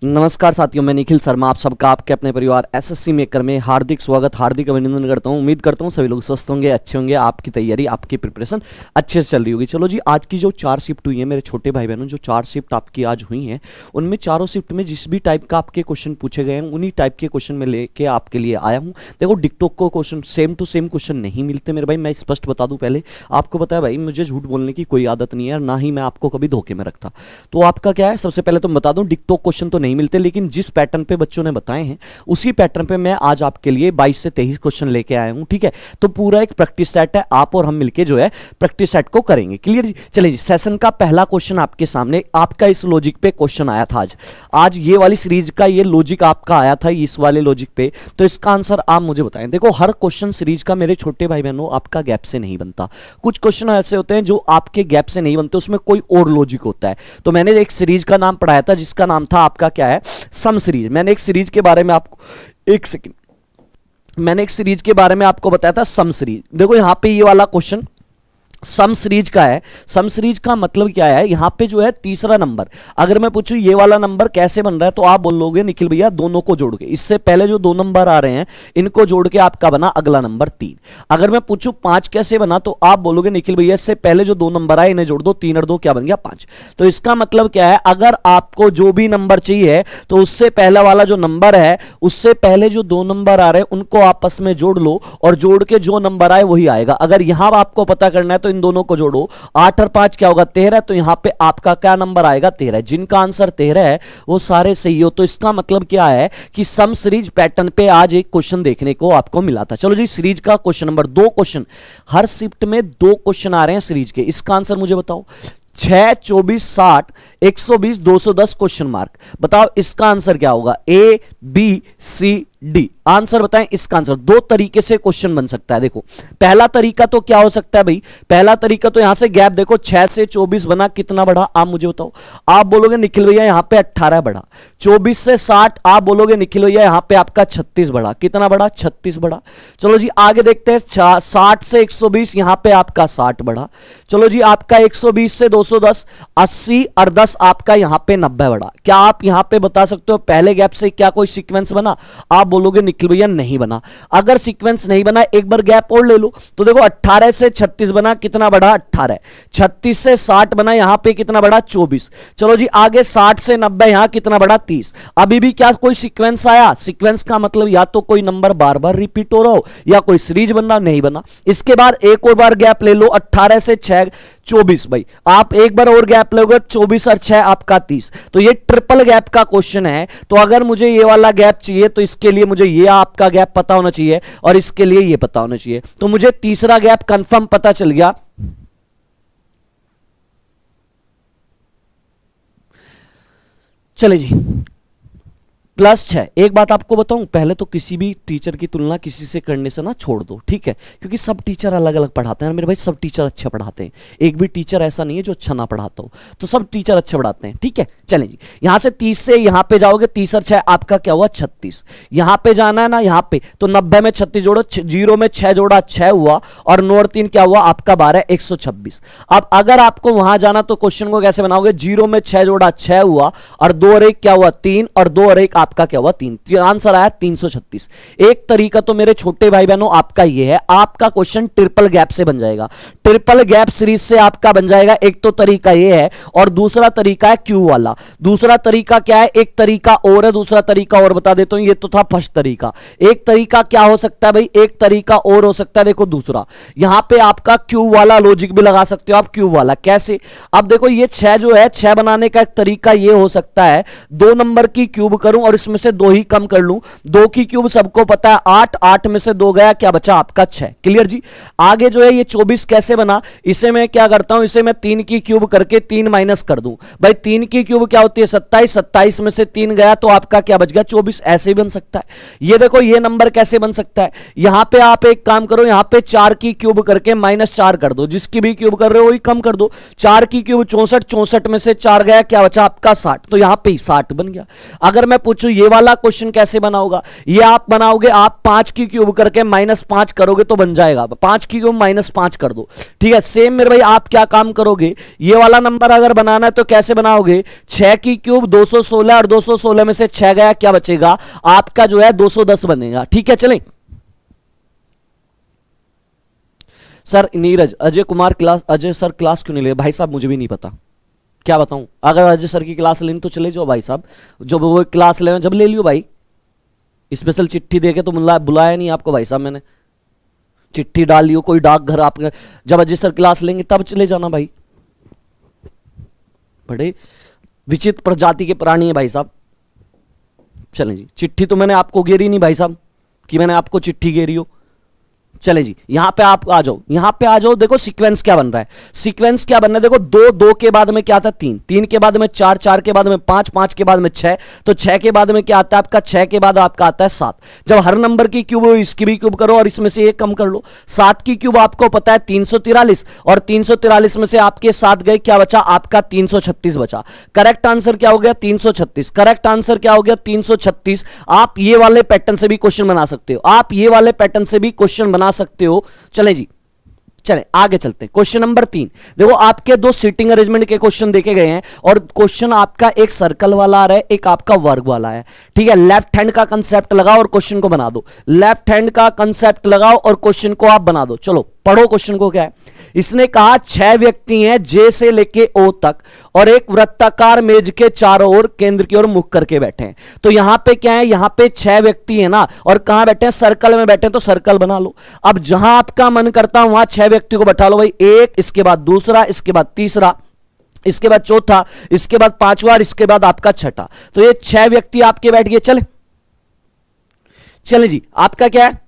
नमस्कार साथियों, मैं निखिल शर्मा आप सबका आपके अपने परिवार एसएससी मेकर में हार्दिक स्वागत, हार्दिक अभिनंदन करता हूं। उम्मीद करता हूं सभी लोग स्वस्थ होंगे, अच्छे होंगे, आपकी तैयारी, आपकी प्रिपरेशन अच्छे से चल रही होगी। चलो जी, आज की जो 4 शिफ्ट हुई है मेरे छोटे भाई बहनों, जो 4 शिफ्ट आपकी आज हुई हैं, उनमें चारों शिफ्ट में जिस भी टाइप का आपके क्वेश्चन पूछे गए हैं उन्हीं टाइप के क्वेश्चन में लेके आपके लिए आया हूँ। देखो, डिक्टोक को question same to same question नहीं मिलते मेरे भाई, मैं स्पष्ट बता दूं। पहले आपको पता है भाई, मुझे झूठ बोलने की कोई आदत नहीं है, ना ही मैं आपको कभी धोखे में रखता। तो आपका क्या है, सबसे पहले तो बता दूं, डिक्टोक क्वेश्चन तो नहीं मिलते, लेकिन जिस पैटर्न पे बच्चों ने बताए हैं उसी पैटर्न पे मैं आज आपके लिए 22 से 23 क्वेश्चन लेके आया हूं। ठीक है, तो पूरा एक प्रैक्टिस सेट है, आप और हम मिलके जो है प्रैक्टिस सेट को करेंगे। क्लियर जी? चलिए जी, सेशन का पहला क्वेश्चन आपके सामने, आपका इस लॉजिक पे क्वेश्चन आया था आज ये वाली सीरीज का ये लॉजिक आपका आया था इस वाले लॉजिक पे, तो इसका आंसर आप मुझे बताएं। देखो, हर क्वेश्चन सीरीज का मेरे छोटे भाई बहनों आपका गैप से नहीं बनता। कुछ क्वेश्चन ऐसे होते हैं जो आपके गैप से नहीं बनते, उसमें कोई और लॉजिक होता है। तो मैंने एक सीरीज का नाम पढ़ाया था जिसका नाम था आपका क्या है, सम सीरीज। मैंने एक सीरीज के बारे में आपको एक सेकंड मैंने एक सीरीज के बारे में आपको बताया था, सम सीरीज। देखो यहां पे ये वाला क्वेश्चन सम सीरीज का है। सम सीरीज का मतलब क्या है, यहां पे जो है तीसरा नंबर, अगर मैं पूछूं ये वाला नंबर कैसे बन रहा है, तो आप बोलोगे निखिल भैया दोनों को जोड़ के, इससे पहले जो 2 नंबर आ रहे हैं इनको जोड़ के आपका बना अगला नंबर 3। अगर मैं पूछूं 5 कैसे बना, तो आप बोलोगे निखिल भैया इससे पहले जो 2 नंबर आए इन्हें जोड़ दो, 3 और 2 क्या बन गया 5। तो इसका मतलब क्या है, अगर आपको जो भी नंबर चाहिए तो उससे पहला वाला जो नंबर है, उससे पहले जो 2 नंबर आ रहे हैं उनको आपस में जोड़ लो, और जोड़ के जो नंबर आए वही आएगा। अगर यहां आपको पता करना है तो इन दोनों को जोड़ो, 8 और 5 क्या होगा 13, तो यहां पे आपका क्या नंबर आएगा 13। जिनका आंसर 13 है वो सारे सही हो। तो इसका मतलब क्या है कि सम सीरीज पैटर्न पे आज एक क्वेश्चन देखने को आपको मिला था। चलो जी, सीरीज का क्वेश्चन नंबर 2 क्वेश्चन, हर शिफ्ट में 2 क्वेश्चन आ रहे हैं सीरीज के। इसका आंसर मुझे बताओ। 6, 24, 60, 120, 210 क्वेश्चन मार्क। बताओ इसका आंसर क्या होगा, A B C D. Answer बताएं इसका आंसर। 2 तरीके से क्वेश्चन बन सकता है। देखो, पहला तरीका तो क्या हो सकता है भाई, पहला तरीका तो यहां से गैप देखो, 6 से 24 बना, कितना बढ़ा आप मुझे बताओ। आप बोलोगे निखिल भैया यहां पे 18 बढ़ा। 24 से 60 आप बोलोगे निखिल भैया यहां पे आपका 36 बढ़ा। कितना बढ़ा, 36 बढ़ा। चलो जी आगे देखते हैं, 60 से 120 यहां पे आपका 60 बढ़ा। चलो जी, आपका 120 से 210, 80 और 10 आपका यहां पे 90 बढ़ा। क्या आप यहां पे बता सकते हो पहले गैप से क्या कोई सीक्वेंस बना? आप बोलोगे निखिल भैया नहीं बना। अगर सीक्वेंस नहीं बना, एक बार गैप और ले लो, तो देखो 18 से 36 बना, कितना बढ़ा 18। 36 से 60 बना, यहां पे कितना बढ़ा 24। चलो जी आगे 60 से 90, यहां कितना बढ़ा 30। अभी भी क्या कोई सीक्वेंस आया? सीक्वेंस का मतलब या तो कोई नंबर बार बार रिपीट हो रहा हो या कोई सीरीज बनना नहीं बना। इसके बाद एक और बार गैप ले लो, 18 से 6 24 भाई, आप एक बार और गैप लोगे, 24 और 6 आपका 30। तो ये ट्रिपल गैप का क्वेश्चन है। तो अगर मुझे ये वाला गैप चाहिए तो इसके लिए मुझे ये आपका गैप पता होना चाहिए और इसके लिए ये पता होना चाहिए। तो मुझे तीसरा गैप कंफर्म पता चल गया। चले जी, +6। एक बात आपको बताऊं, पहले तो किसी भी टीचर की तुलना किसी से करने से ना छोड़ दो, ठीक है, क्योंकि सब टीचर अलग अलग पढ़ाते हैं मेरे भाई, सब टीचर अच्छे पढ़ाते हैं। एक भी टीचर ऐसा नहीं है जो अच्छा ना पढ़ाता हो, तो सब टीचर अच्छे पढ़ाते हैं। ठीक है, चलें जी, यहां से 30 से यहां पे जाओगे, 30 और 6 आपका क्या हुआ 36। यहां पे जाना है ना, यहां पे तो 90 में 36 जोड़ो, 0 में 6 जोड़ा 6 हुआ, और 9 और 3 क्या हुआ आपका 12, 126। अब अगर आपको वहां जाना तो क्वेश्चन को कैसे बनाओगे, 0 में 6 जोड़ा 6 हुआ, और 2 और 1 क्या हुआ 3, और 2 और 1 आपका क्या हुआ 3। आंसर आया 336। एक तरीका तो मेरे छोटे भाई बहनों आपका ये है, आपका क्वेश्चन ट्रिपल गैप से बन जाएगा, ट्रिपल गैप सीरीज से आपका बन जाएगा। एक तो तरीका ये है, और दूसरा तरीका है क्यू वाला। दूसरा तरीका क्या है, एक तरीका और है, दूसरा तरीका और बता देता हूं। ये तो था फर्स्ट तरीका। एक तरीका क्या हो सकता है भाई, एक तरीका और हो सकता है, देखो दूसरा, यहां पे आपका क्यू वाला लॉजिक भी लगा सकते हो आप। क्यू वाला कैसे? अब देखो ये 6 जो है, 6 बनाने का एक तरीका ये हो सकता है, 2 नंबर की क्यूब करूं और इसमें से 2 ही कम कर लूं। 2 की क्यूब सबको पता है 8, 8 में से 2 गया, क्या बचा आपका 6। क्लियर जी? आगे जो है ये 24 कैसे बना, इसे मैं क्या करता हूं, इसे मैं 3 की क्यूब करके 3 माइनस कर दूं। भाई 3 की क्यूब क्या होती है 27, 27 में से 3 गया तो आपका क्या बच गया 24। ऐसे ही बन सकता है। ये देखो ये नंबर कैसे बन सकता है, यहां पे आप एक काम करो, यहां पे 4 की क्यूब करके -4 कर दो, जिसकी भी क्यूब कर रहे हो वही कम कर दो। 4 की क्यूब 64, 64 में से 4 गया, क्या बचा आपका 60, तो यहां पे 60 बन गया। अगर मैं पूछूं बच्चों ये वाला क्वेश्चन कैसे बना होगा, ये आप बनाओगे, आप 5 की क्यूब करके -5 करोगे तो बन जाएगा, 5 की क्यूब -5 कर दो, ठीक है। सेम मेरे भाई आप क्या काम करोगे, ये वाला नंबर अगर बनाना है तो कैसे बनाओगे, 6 की क्यूब 216 और 216 में से 6 गया, क्या बचेगा आपका जो है 210 बनेगा, ठीक है। चलें sir Neeraj, Ajay Kumar class, Ajay sir class क्यों नहीं ले, भाई साहब मुझे भी नहीं पता, क्या बताऊं, अगर अजय सर की क्लास लेनी तो चले जाओ भाई साहब, जब वो क्लास ले जब ले लियो भाई, स्पेशल चिट्ठी देके तो बुलाया नहीं आपको भाई साहब, मैंने चिट्ठी डाल लियो कोई डाकघर, आप जब अजय सर क्लास लेंगे तब चले जाना भाई, बड़े विचित्र प्रजाति के प्राणी है भाई साहब। चलें जी, चिट्ठी तो मैंने आपको घेरी नहीं भाई साहब कि मैंने आपको चिट्ठी घेरी हो। चले जी, यहां पे आप आ जाओ, यहां पे आ जाओ, देखो सीक्वेंस क्या बन रहा है, सीक्वेंस क्या बन रहा है, देखो 2 2 के बाद में क्या आता है 3 3 के बाद में 4 4 के बाद में 5 5 के बाद में 6, तो 6 के बाद में क्या आता है आपका, 6 के बाद आपका आता है 7। जब हर नंबर की क्यूब हो इसकी भी क्यूब करो और इसमें से एक कम कर लो, 7 की क्यूब आपको पता है 343, और 343 में से आपके 7 गए, क्या बचा आपका 336 बचा। करेक्ट आंसर क्या हो गया 336, करेक्ट आंसर क्या हो गया 336। आप ये वाले पैटर्न से भी क्वेश्चन बना सकते हो, आप ये वाले पैटर्न से भी क्वेश्चन बना सकते हो। चलें जी, चलें आगे चलते हैं। क्वेश्चन नंबर 3, देखो आपके 2 सीटिंग अरेंजमेंट के क्वेश्चन देखे गए हैं और क्वेश्चन आपका एक सर्कल वाला आ रहा है, एक आपका वर्ग वाला है, ठीक है। लेफ्ट हैंड का कंसेप्ट लगाओ और क्वेश्चन को बना दो, लेफ्ट हैंड का कंसेप्ट लगाओ और क्वेश्चन को आप बना दो। चलो पढ़ो क्वेश्चन को, क्या है, इसने कहा 6 व्यक्ति हैं जे से लेके ओ तक और एक वृत्ताकार मेज के चारों ओर केंद्र की ओर मुख करके बैठे हैं। तो यहां पे क्या है, यहां पे 6 व्यक्ति हैं ना, और कहां बैठे हैं, सर्कल में बैठे हैं, तो सर्कल बना लो। अब जहां आपका मन करता है वहां 6 व्यक्ति को बैठा लो भाई, एक, इसके बाद दूसरा, इसके बाद तीसरा, इसके बाद चौथा, इसके बाद पांचवा, इसके बाद आपका छठा। तो ये 6 व्यक्ति आपके बैठ गए। चले जी, आपका क्या है,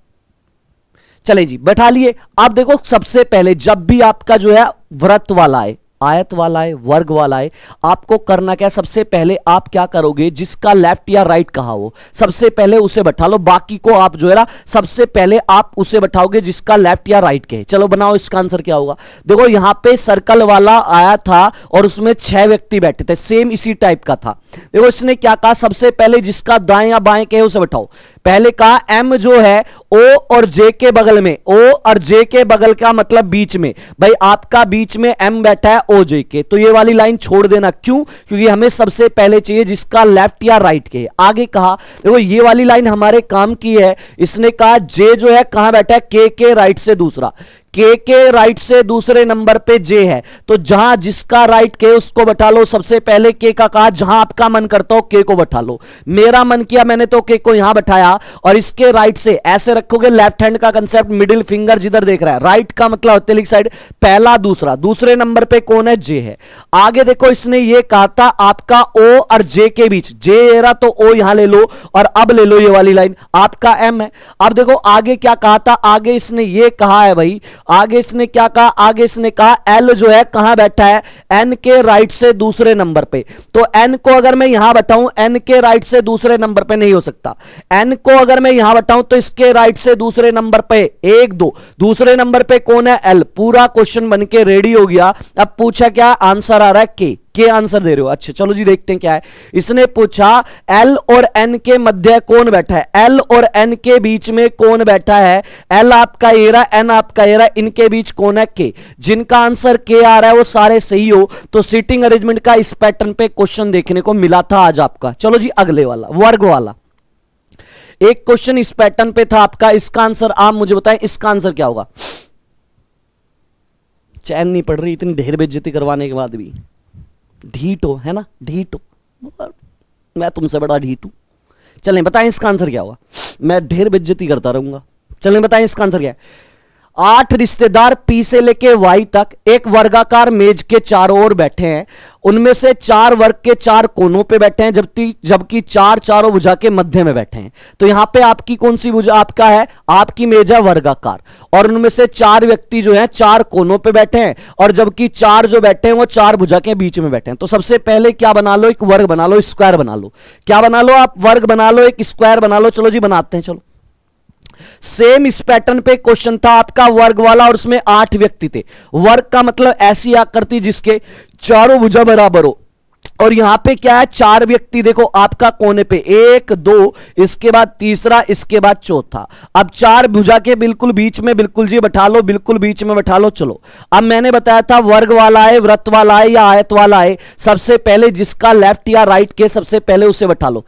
चले जी बैठा लिए। अब देखो सबसे पहले जब भी आपका जो है वृत्त वाला है, आयत वाला है, वर्ग वाला है, आपको करना क्या है, सबसे पहले आप क्या करोगे, जिसका लेफ्ट या राइट कहा हो सबसे पहले उसे बैठा लो, बाकी को आप जो है ना सबसे पहले आप उसे बैठाओगे जिसका लेफ्ट या राइट कहे। चलो बनाओ, इसका आंसर क्या होगा। देखो यहां पे सर्कल वाला आया था और उसमें 6 व्यक्ति बैठे थे, सेम इसी टाइप का था। देखो इसने क्या कहा, सबसे पहले जिसका दाएं या बाएं कहे उसे बैठाओ। पहले कहा एम जो है ओ और जे के बगल में, ओ और जे के बगल का मतलब बीच में, भाई आपका बीच में एम बैठा है ओ जे के, तो ये वाली लाइन छोड़ देना। क्यों, क्योंकि हमें सबसे पहले चाहिए जिसका लेफ्ट या राइट के। आगे कहा देखो ये वाली लाइन हमारे काम की है, इसने कहा जे जो है कहां बैठा है, के राइट से दूसरा, के राइट से दूसरे नंबर पे जे है, तो जहां जिसका राइट के उसको बैठा लो। सबसे पहले के का कहा, जहां आपका मन करता हो के को बैठा लो। मेरा मन किया मैंने तो के को यहां बैठाया, और इसके राइट से ऐसे रखोगे, लेफ्ट हैंड का कंसेप्ट, मिडिल फिंगर जिधर देख रहा है, राइट का मतलब हथेली साइड, पहला दूसरा, दूसरे नंबर पे कौन है, जे है। आगे देखो इसने ये कहा था आपका ओ और जे के बीच, जे एरा तो ओ यहां ले लो, और अब ले लो ये वाली लाइन आपका एम है। अब देखो आगे क्या कहा था, आगे इसने ये कहा है भाई, आगे इसने क्या कहा, आगे इसने कहा एल जो है कहां बैठा है, एन के राइट से दूसरे नंबर पे। तो एन को अगर मैं यहां बैठाऊं, एन के राइट से दूसरे नंबर पे नहीं हो सकता। एन को अगर मैं यहां बैठाऊं तो इसके राइट से दूसरे नंबर पे 1 2, दूसरे नंबर पे कौन है, एल। पूरा क्वेश्चन बनके रेडी हो गया। अब पूछा क्या, आंसर आ रहा है के आंसर दे रहे हो। अच्छा चलो जी देखते हैं क्या है। इसने पूछा एल और एन के मध्य कौन बैठा है, एल और एन के बीच में कौन बैठा है, एल आपका एरा, एन आपका एरा, इनके बीच कौन है, के। जिनका आंसर के आ रहा है वो सारे सही हो, तो सीटिंग अरेंजमेंट का इस पैटर्न पे क्वेश्चन देखने को मिला था आज आपका। चलो जी अगले वाला, वर्ग वाला एक क्वेश्चन इस पैटर्न पे था आपका, इसका आंसर आप मुझे बताएं, इसका आंसर क्या होगा। चैन नहीं पड़ रही इतनी ढेर बेइज्जती करवाने के बाद भी, ढीठ हो है ना, ढीठ हो, मैं तुमसे बड़ा ढीठ हूं। चलें बताएं इसका आंसर क्या होगा, मैं ढेर बेइज्जती करता रहूंगा। चलें बताएं इसका आंसर क्या है। 8 रिश्तेदार पी से लेके वाई तक एक वर्गाकार मेज के चारों ओर बैठे हैं, उनमें से 4 वर्ग के 4 कोनों पे बैठे हैं, जबकि 4 चारों भुजा के मध्य में बैठे हैं। तो यहां पे आपकी कौन सी भुजा आपका है, आपकी मेज है वर्गाकार, और उनमें से 4 व्यक्ति जो हैं 4 कोनों पे बैठे हैं, और जबकि 4 जो बैठे हैं वो 4 भुजा के बीच में बैठे हैं। तो सबसे पहले क्या बना लो, एक वर्ग बना लो, स्क्वायर बना लो। क्या बना लो आप, वर्ग बना लो, एक स्क्वायर बना लो। चलो जी बनाते हैं। चलो सेम इस पैटर्न पे क्वेश्चन था आपका वर्ग वाला, और उसमें 8 व्यक्ति थे। वर्ग का मतलब ऐसी आकृति जिसके चारों भुजा बराबर हो, और यहां पे क्या है, चार व्यक्ति देखो आपका कोने पे, एक दो, इसके बाद तीसरा, इसके बाद चौथा। अब चार भुजा के बिल्कुल बीच में बिल्कुल जी बैठा लो, बिल्कुल बीच में बैठा लो। चलो अब मैंने बताया था वर्ग वाला है, वृत्त वाला है या आयत वाला है, सबसे पहले जिसका लेफ्ट या राइट के सबसे पहले उसे बैठा लो।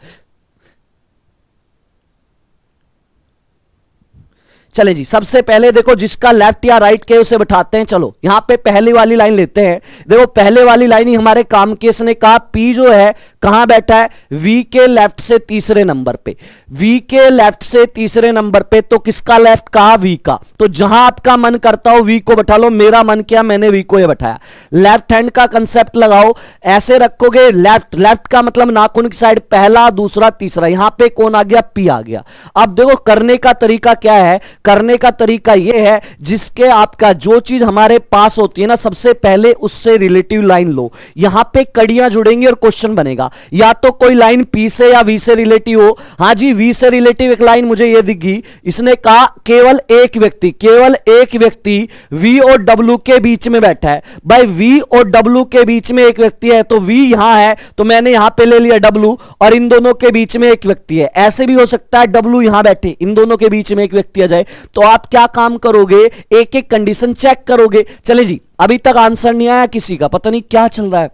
चले जी, सबसे पहले देखो जिसका लेफ्ट या राइट के उसे बैठाते हैं। चलो यहां पे पहली वाली लाइन लेते हैं। देखो पहले वाली लाइन ही हमारे काम के, इसने कहा पी जो है कहां बैठा है, वी के लेफ्ट से तीसरे नंबर पे, वी के लेफ्ट से तीसरे नंबर पे। तो किसका लेफ्ट कहा, वी का। तो जहां आपका मन करता हो वी को बैठा लो, मेरा मन किया मैंने वी को ये बैठाया। लेफ्ट हैंड का कंसेप्ट लगाओ, ऐसे रखोगे, लेफ्ट, लेफ्ट का मतलब नाखून की साइड, पहला दूसरा तीसरा। यहां पे कौन आ गया, पी आ गया। अब देखो करने का तरीका क्या है, करने का तरीका यह है जिसके आपका जो चीज हमारे पास होती है ना, सबसे पहले उससे रिलेटिव लाइन लो। यहां पे कड़ियां जुड़ेंगी और क्वेश्चन बनेगा। या तो कोई लाइन पी से या वी से रिलेटिव हो। हां जी, वी से रिलेटिव एक लाइन मुझे ये दिखी, इसने कहा केवल एक व्यक्ति, केवल एक व्यक्ति वी और डब्ल्यू के बीच में बैठा है। भाई वी और डब्ल्यू के बीच में एक व्यक्ति है, तो वी यहां है तो मैंने यहां पे ले लिया डब्ल्यू, और इन दोनों के बीच में एक व्यक्ति है। ऐसे भी हो सकता है डब्ल्यू यहां बैठे, इन दोनों के बीच में एक व्यक्ति आ जाए। तो आप क्या काम करोगे, एक एक कंडीशन चेक करोगे। चले जी, अभी तक आंसर नहीं आया किसी का, पता नहीं क्या चल रहा है,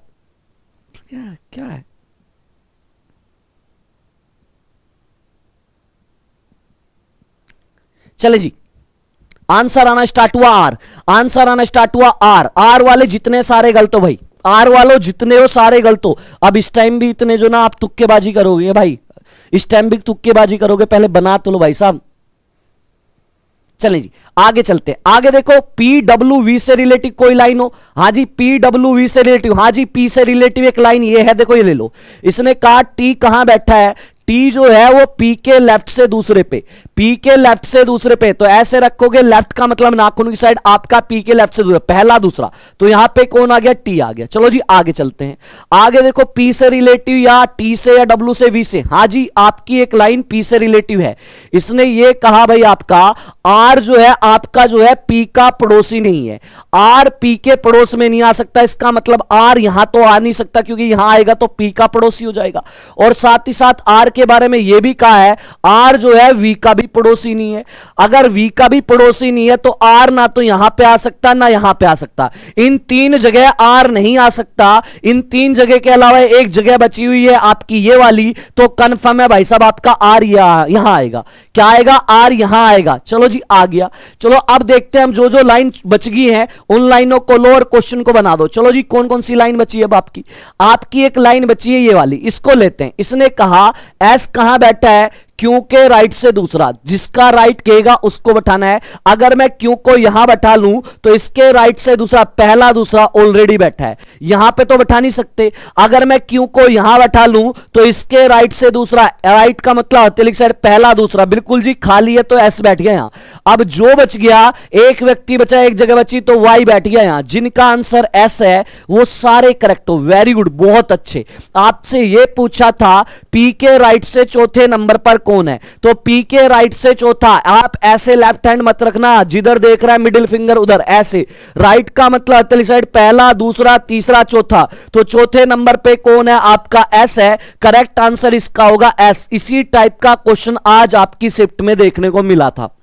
क्या क्या है। चले जी, आंसर आना स्टार्ट हुआ आर, आंसर आना स्टार्ट हुआ आर। आर वाले जितने सारे गलत हो भाई, आर वालों जितने हो सारे गलत हो। अब इस टाइम भी इतने जो ना आप तुक्केबाजी करोगे भाई, इस टाइम भी तुक्केबाजी करोगे, पहले बना तो लो भाई साहब। चलें जी आगे चलते हैं। आगे देखो पी डब्ल्यू वी से रिलेटिव कोई लाइन हो, हां जी पी डब्ल्यू वी से रिलेटिव, हां जी पी से रिलेटिव एक लाइन ये है, देखो ये ले लो। इसने कहा टी कहां बैठा है, टी जो है वो पी के लेफ्ट से दूसरे पे, पी के लेफ्ट से दूसरे पे। तो ऐसे रखोगे, लेफ्ट का मतलब नाखून की साइड, आपका पी के लेफ्ट से दूसरा, पहला दूसरा। तो यहां पे कौन आ गया, टी आ गया। चलो जी आगे चलते हैं। आगे देखो पी से रिलेटिव या टी से या डब्ल्यू से वी से, हां जी आपकी एक लाइन पी से रिलेटिव है। इसने ये कहा भाई आपका आर जो है आपका जो है पी का पड़ोसी नहीं है, आर पी के पड़ोस में नहीं आ सकता। इसका मतलब आर यहां तो आ नहीं सकता, क्योंकि यहां आएगा तो पी का पड़ोसी हो जाएगा। और साथ ही साथ आर के बारे में यह भी कहा है आर जो है वी का भी पड़ोसी नहीं है। अगर वी का भी पड़ोसी नहीं है तो आर ना तो यहां पे आ सकता ना यहां पे आ सकता, इन तीन जगह आर नहीं आ सकता। इन तीन जगह के अलावा एक जगह बची हुई है आपकी ये वाली, तो कंफर्म है भाई साहब आपका आर यहां आएगा। क्या आएगा, आर यहां आएगा। चलो जी आ गया। चलो अब देखते हैं हम जो जो लाइन बच गई है उन लाइनों को लो और क्वेश्चन को बना दो। चलो जी कौन कौन सी लाइन बची है अब आपकी, आपकी एक लाइन बची है ये वाली, इसको लेते हैं। इसने कहा एस कहां बैठा है, क्यू के राइट से दूसरा, जिसका राइट कहेगा उसको बैठाना है। अगर मैं क्यू को यहां बैठा लूं तो इसके राइट से दूसरा, पहला दूसरा ऑलरेडी बैठा है, यहां पे तो बैठा नहीं सकते। अगर मैं क्यू को यहां बैठा लूं तो इसके राइट से दूसरा, राइट का मतलब हथेली साइड पहला दूसरा, बिल्कुल जी खाली है तो एस बैठ गया यहां। अब जो बच गया, एक व्यक्ति बचा, एक जगह बची तो वाई बैठ गया यहां। जिनका आंसर एस है वो सारे करेक्ट हो, वेरी गुड, बहुत अच्छे। आपसे यह पूछा था पी के राइट से चौथे नंबर पर कौन है, तो पी के राइट से चौथा। आप ऐसे लेफ्ट हैंड मत रखना, जिधर देख रहा है मिडिल फिंगर उधर, ऐसे राइट का मतलब हथेली साइड पहला दूसरा तीसरा चौथा। तो चौथे नंबर पे कौन है, आपका एस है। करेक्ट आंसर इसका होगा एस। इसी टाइप का क्वेश्चन आज आपकी शिफ्ट में देखने को मिला था।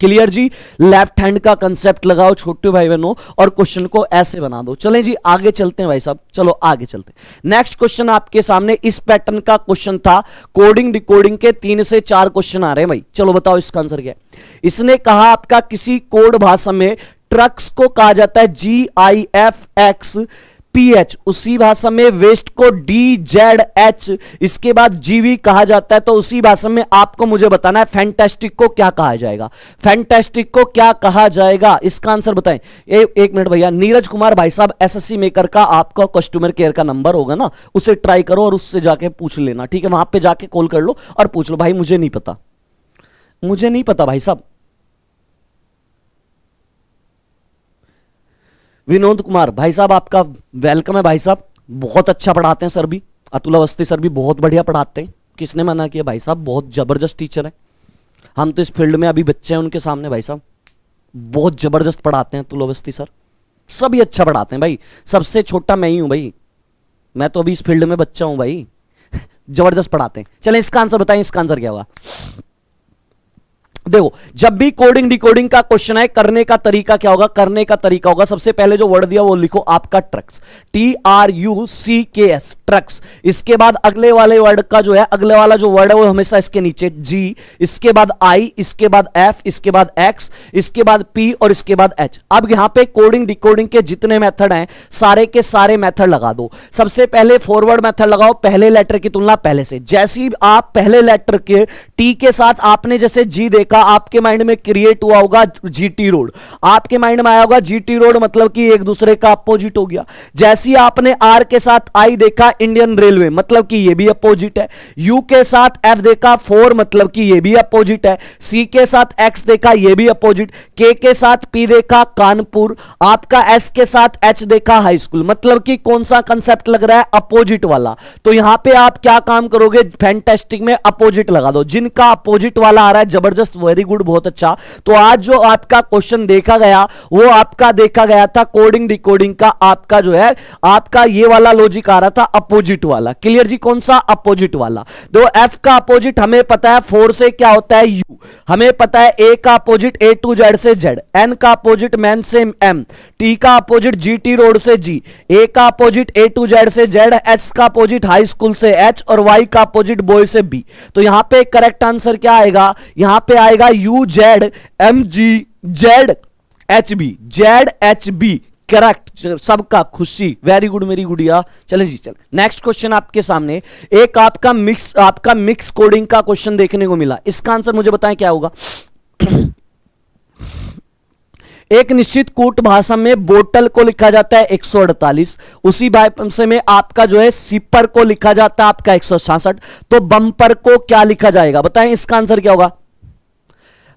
क्लियर जी, लेफ्ट हैंड का कंसेप्ट लगाओ छोटे भाई बहनों और क्वेश्चन को ऐसे बना दो। चलें जी आगे चलते हैं भाई साहब, चलो आगे चलते हैं। नेक्स्ट क्वेश्चन आपके सामने इस पैटर्न का क्वेश्चन था, कोडिंग डिकोडिंग के 3 से 4 क्वेश्चन आ रहे हैं भाई। चलो बताओ इसका आंसर क्या है। इसने कहा आपका किसी कोड भाषा में ट्रक्स को कहा जाता है GIFX PH, उसी भाषा में वेस्ट को DZH, इसके बाद GV कहा जाता है। तो उसी भाषा में आपको मुझे बताना है फैंटास्टिक को क्या कहा जाएगा, फैंटास्टिक को क्या कहा जाएगा, इसका आंसर बताएं। एक मिनट भैया, नीरज कुमार भाई साहब SSC मेकर का आपका कस्टमर केयर का नंबर होगा ना, उसे ट्राई करो और उससे जाके पूछ लेना, ठीक है। वहां पे जाके कॉल कर लो और पूछ लो भाई मुझे नहीं पता, मुझे नहीं पता भाई साहब। विनोद कुमार भाई साहब आपका वेलकम है भाई साहब, बहुत अच्छा पढ़ाते हैं सर भी, अतुल अवस्थी सर भी बहुत बढ़िया पढ़ाते हैं। किसने मना किया भाई साहब, बहुत जबरदस्त टीचर है। हम तो इस फील्ड में अभी बच्चे हैं उनके सामने भाई साहब, बहुत जबरदस्त पढ़ाते हैं अतुल अवस्थी सर, सभी अच्छा पढ़ाते हैं भाई। सबसे छोटा मैं ही हूं भाई, मैं तो अभी इस फील्ड में बच्चा हूं भाई। जबरदस्त पढ़ाते हैं। चलें इसका आंसर बताएं, इसका आंसर क्या होगा। देखो जब भी कोडिंग डिकोडिंग का क्वेश्चन है, करने का तरीका क्या होगा, करने का तरीका होगा सबसे पहले जो वर्ड दिया वो लिखो आपका ट्रक्स, TRUCKS, ट्रक्स। इसके बाद अगले वाले वर्ड का जो है, अगले वाला जो वर्ड है वो हमेशा इसके नीचे G, इसके बाद I, इसके बाद F, इसके बाद X, इसके बाद P और इसके बाद H। अब यहां पे कोडिंग डिकोडिंग के जितने मेथड हैं सारे के सारे मेथड लगा दो। सबसे पहले फॉरवर्ड मेथड लगाओ, पहले लेटर की तुलना पहले से। जैसे ही आप पहले लेटर के T के साथ आपने जैसे G देखा, आपके माइंड में क्रिएट हुआ होगा जीटी रोड, आपके माइंड में आया होगा जीटी रोड मतलब कि एक दूसरे का अपोजिट हो गया। जैसे ही आपने आर के साथ आई देखा, इंडियन रेलवे मतलब कि ये भी अपोजिट है। यू के साथ एफ देखा, 4 मतलब कि ये भी अपोजिट है। सी के साथ एक्स देखा, ये भी अपोजिट। के साथ पी देखा, कानपुर। आपका एस के साथ एच देखा, हाई स्कूल। मतलब कि कौन सा कंसेप्ट लग रहा है, अपोजिट वाला। तो यहां पे आप क्या काम करोगे, फैंटास्टिक में अपोजिट लगा दो। जिनका अपोजिट वाला आ रहा है जबरदस्त, वेरी गुड, बहुत अच्छा। तो आज जो आपका क्वेश्चन देखा गया वो आपका देखा गया था कोडिंग डिकोडिंग का, आपका जो है आपका ये वाला लॉजिक आ रहा था अपोजिट वाला। क्लियर जी, कौन सा, अपोजिट वाला। तो एफ का अपोजिट हमें पता है 4 से क्या होता है, यू। हमें पता है ए का अपोजिट ए टू जेड से जेड, एन का अपोजिट मैन से एम, टी का अपोजिट जीटी रोड से जी, ए का अपोजिट ए टू जेड से जेड, एच का अपोजिट हाई स्कूल से एच और वाई का अपोजिट बॉय से बी। तो यहां पे करेक्ट आंसर क्या आएगा, यहां पे आएगा U Z M G Z H B, Z H B. Correct, सबका खुशी, वेरी गुड मेरी गुड़िया। चले जी, चल नेक्स्ट क्वेश्चन आपके सामने। एक आपका मिक्स कोडिंग का क्वेश्चन देखने को मिला। इसका आंसर मुझे बताएं क्या होगा। एक निश्चित कूट भाषा में बोतल को लिखा जाता है 148, उसी भाषा में आपका जो है सिपर को लिखा जाता है आपका 166। तो बम्पर को क्या लिखा जाएगा, बताएं इसका आंसर क्या होगा।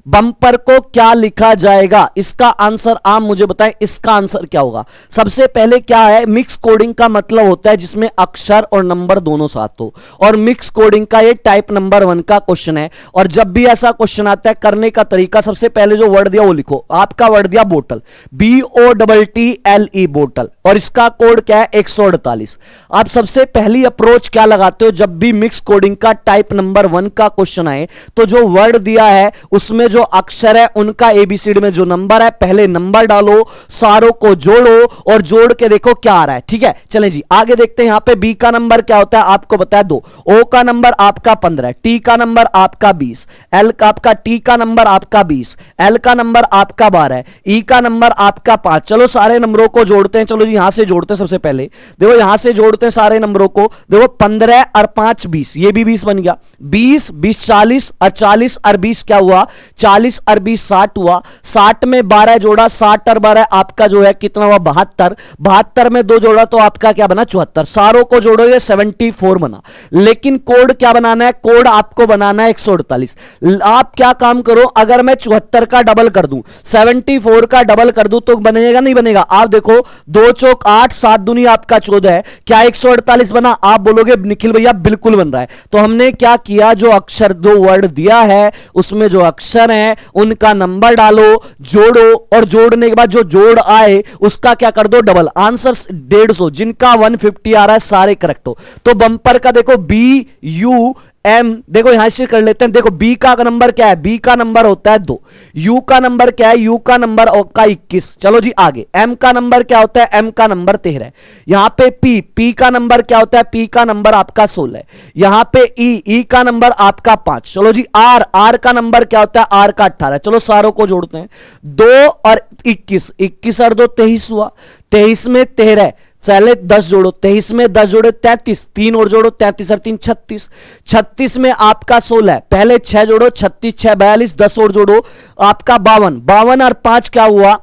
बम्पर को क्या लिखा जाएगा, इसका आंसर आप मुझे बताएं, इसका आंसर क्या होगा। सबसे पहले क्या है, मिक्स कोडिंग का मतलब होता है जिसमें अक्षर और नंबर दोनों साथ हो, और मिक्स कोडिंग का ये टाइप नंबर 1 का क्वेश्चन है। और जब भी ऐसा क्वेश्चन आता है, करने का तरीका सबसे पहले जो वर्ड दिया वो लिखो। आपका वर्ड दिया बोतल, BOTTLE बोतल, और इसका कोड क्या है 148। आप सबसे पहली अप्रोच क्या लगाते हो, जब भी मिक्स कोडिंग का टाइप नंबर 1 का क्वेश्चन आए तो जो वर्ड दिया है उसमें जो अक्षर है उनका एबीसीडी में जो नंबर है पहले नंबर डालो, सारों को जोड़ो और जोड़ के देखो क्या आ रहा है। ठीक है, चलें जी आगे देखते हैं। यहां पे बी का नंबर क्या होता है आपको बताया 2, ओ का नंबर आपका 15, टी का नंबर आपका 20, एल का आपका टी का नंबर आपका 20, एल का नंबर आपका 12, ई का नंबर आपका 5। चलो सारे नंबरों को जोड़ते हैं। चलो जी यहां से जोड़ते हैं। सबसे पहले देखो यहां से जोड़ते हैं सारे नंबरों को। देखो 15 और 5 20, ये भी 20 बन गया। 20 20 40 और 40 और 20 क्या हुआ, 40 और 20 60 हुआ। 60 में 12 जोड़ा, 60 और 12 आपका जो है कितना हुआ 72, 72 में 2 जोड़ा तो आपका क्या बना 74। सारों को जोड़ोगे 74 बना। लेकिन कोड क्या बनाना है, कोड आपको बनाना है 148। आप क्या काम करो, अगर मैं 74 का डबल कर दूं, 74 का डबल कर दूं तो बनेगा नहीं बनेगा। आप देखो 2 चौक 8, 7 दूनी आपका 14 है, क्या 148 बना। आप बोलोगे निखिल भैया बिल्कुल बन रहा है। तो हमने क्या किया, जो अक्षर दो वर्ड दिया है उसमें जो अक्षर है उनका नंबर डालो, जोड़ो, और जोड़ने के बाद जो जोड़ आए उसका क्या कर दो डबल। आंसर 150, जिनका 150 आ रहा है सारे करेक्ट हो। तो बंपर का देखो BU M, देखो यहां से कर लेते हैं। देखो बी का नंबर क्या है, बी का नंबर होता है 2, यू का नंबर क्या है, यू का नंबर होगा 21। चलो जी आगे, एम का नंबर क्या होता है, एम का नंबर 13। यहां पे पी का नंबर क्या होता है, पी का नंबर आपका 16। यहां पे ई का नंबर आपका 5। चलो जी आर का नंबर क्या होता है, आर का 18। चलो सारों को जोड़ते हैं, 2 और 21, 21 और 2 23 हुआ। 23 में 13, पहले 10 जोड़ो, 23 में 10 जोड़े 33, 3 और जोड़ो 33 और 3 36, 36 में आपका 16, पहले 6 जोड़ो 36 6 42, 10 और जोड़ो आपका 52, 52 और 5 क्या हुआ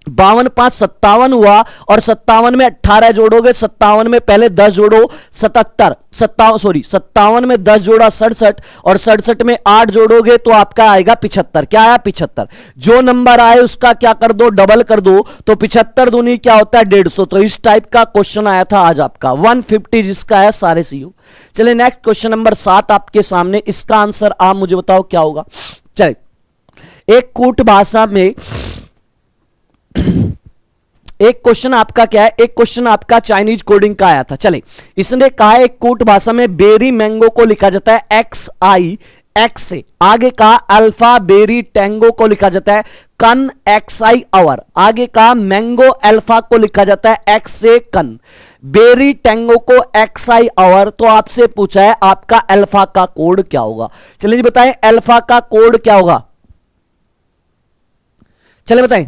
52 5 57 हुआ। और 57 में 18 जोड़ोगे, 57 में पहले 10 जोड़ो 77, 57 में 10 जोड़ा 67, और 67 में 8 जोड़ोगे तो आपका आएगा 75। क्या आया 75। जो नंबर आए उसका क्या कर दो डबल कर दो, तो 75 दूनी क्या होता है 150। तो इस टाइप का क्वेश्चन आया था आज आपका 150, जिसका है सारे सीयू। चलिए नेक्स्ट क्वेश्चन नंबर 7 आपके सामने, इसका आंसर आप मुझे बताओ क्या होगा। चलिए, एक कूट भाषा में एक क्वेश्चन आपका क्या है, एक क्वेश्चन आपका चाइनीज कोडिंग का आया था। चले, इसने कहा है कूट भाषा में बेरी मैंगो को लिखा जाता है XI एक्स से, आगे का अल्फा बेरी टेंगो को लिखा जाता है कन XI आवर, आगे का मैंगो अल्फा को लिखा जाता है X से कन, बेरी टेंगो को XI आवर। तो आपसे पूछा है आपका अल्फा का कोड क्या होगा। चलिए जी बताएं अल्फा का कोड क्या होगा, चले बताएं।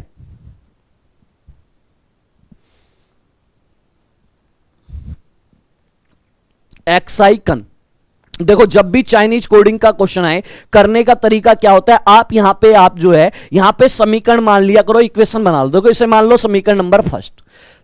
XI कन। देखो जब भी चाइनीज कोडिंग का क्वेश्चन आए करने का तरीका क्या होता है, आप यहां पे आप जो है यहां पे समीकरण मान लिया करो, इक्वेशन बना लो। देखो इसे मान लो समीकरण नंबर फर्स्ट,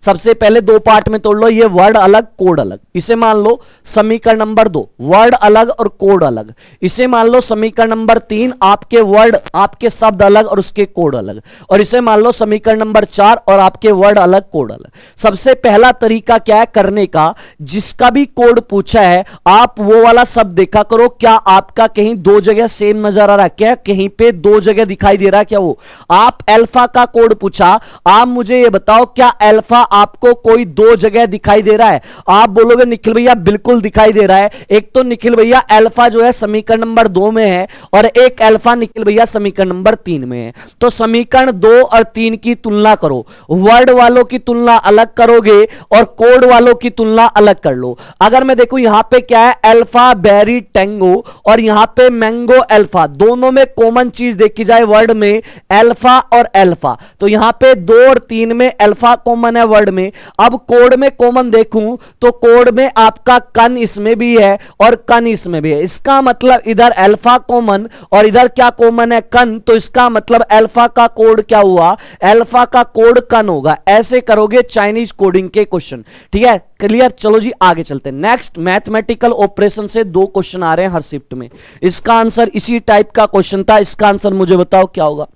सबसे पहले दो पार्ट में तोड़ लो, ये वर्ड अलग कोड अलग। इसे मान लो समीकरण नंबर 2, वर्ड अलग और कोड अलग। इसे मान लो समीकरण नंबर 3, आपके वर्ड आपके शब्द अलग और उसके कोड अलग। और इसे मान लो समीकरण नंबर 4 और आपके वर्ड अलग कोड अलग। सबसे पहला तरीका क्या है करने का, जिसका भी कोड पूछा है आप वो वाला शब्द देखा करो, क्या आपका कहीं दो जगह सेम नजर आ रहा है, क्या कहीं पे दो जगह दिखाई दे रहा है क्या। वो आप अल्फा का कोड पूछा, आप मुझे ये बताओ क्या अल्फा आपको कोई दो जगह दिखाई दे रहा है। आप बोलोगे निखिल भैया बिल्कुल दिखाई दे रहा है। एक तो निखिल भैया अल्फा जो है समीकरण नंबर 2 में है और एक अल्फा निखिल भैया समीकरण नंबर 3 में है। तो समीकरण 2 और 3 की तुलना करो, वर्ड वालों की तुलना अलग करोगे और कोड वालों की तुलना अलग कर लो। अगर मैं देखूं यहां पे क्या है, अल्फा बेरी टेंगो और यहां पे मैंगो अल्फा, दोनों में कॉमन चीज देखी जाए वर्ड में अल्फा और अल्फा, तो यहां पे 2 और 3 में अल्फा कॉमन है वर्ड में। अब कोड में कॉमन देखूं तो कोड में आपका कन इसमें भी है और कन इसमें भी है। इसका मतलब इधर अल्फा कॉमन और इधर क्या कॉमन है, कन। तो इसका मतलब अल्फा का कोड क्या हुआ, अल्फा का कोड कन होगा। ऐसे करोगे चाइनीज कोडिंग के क्वेश्चन, ठीक है क्लियर। चलो जी आगे चलते हैं। नेक्स्ट मैथमेटिकल ऑपरेशन से 2 क्वेश्चन आ रहे हैं हर शिफ्ट में। इसका आंसर इसी टाइप का क्वेश्चन था, इसका आंसर मुझे बताओ क्या होगा।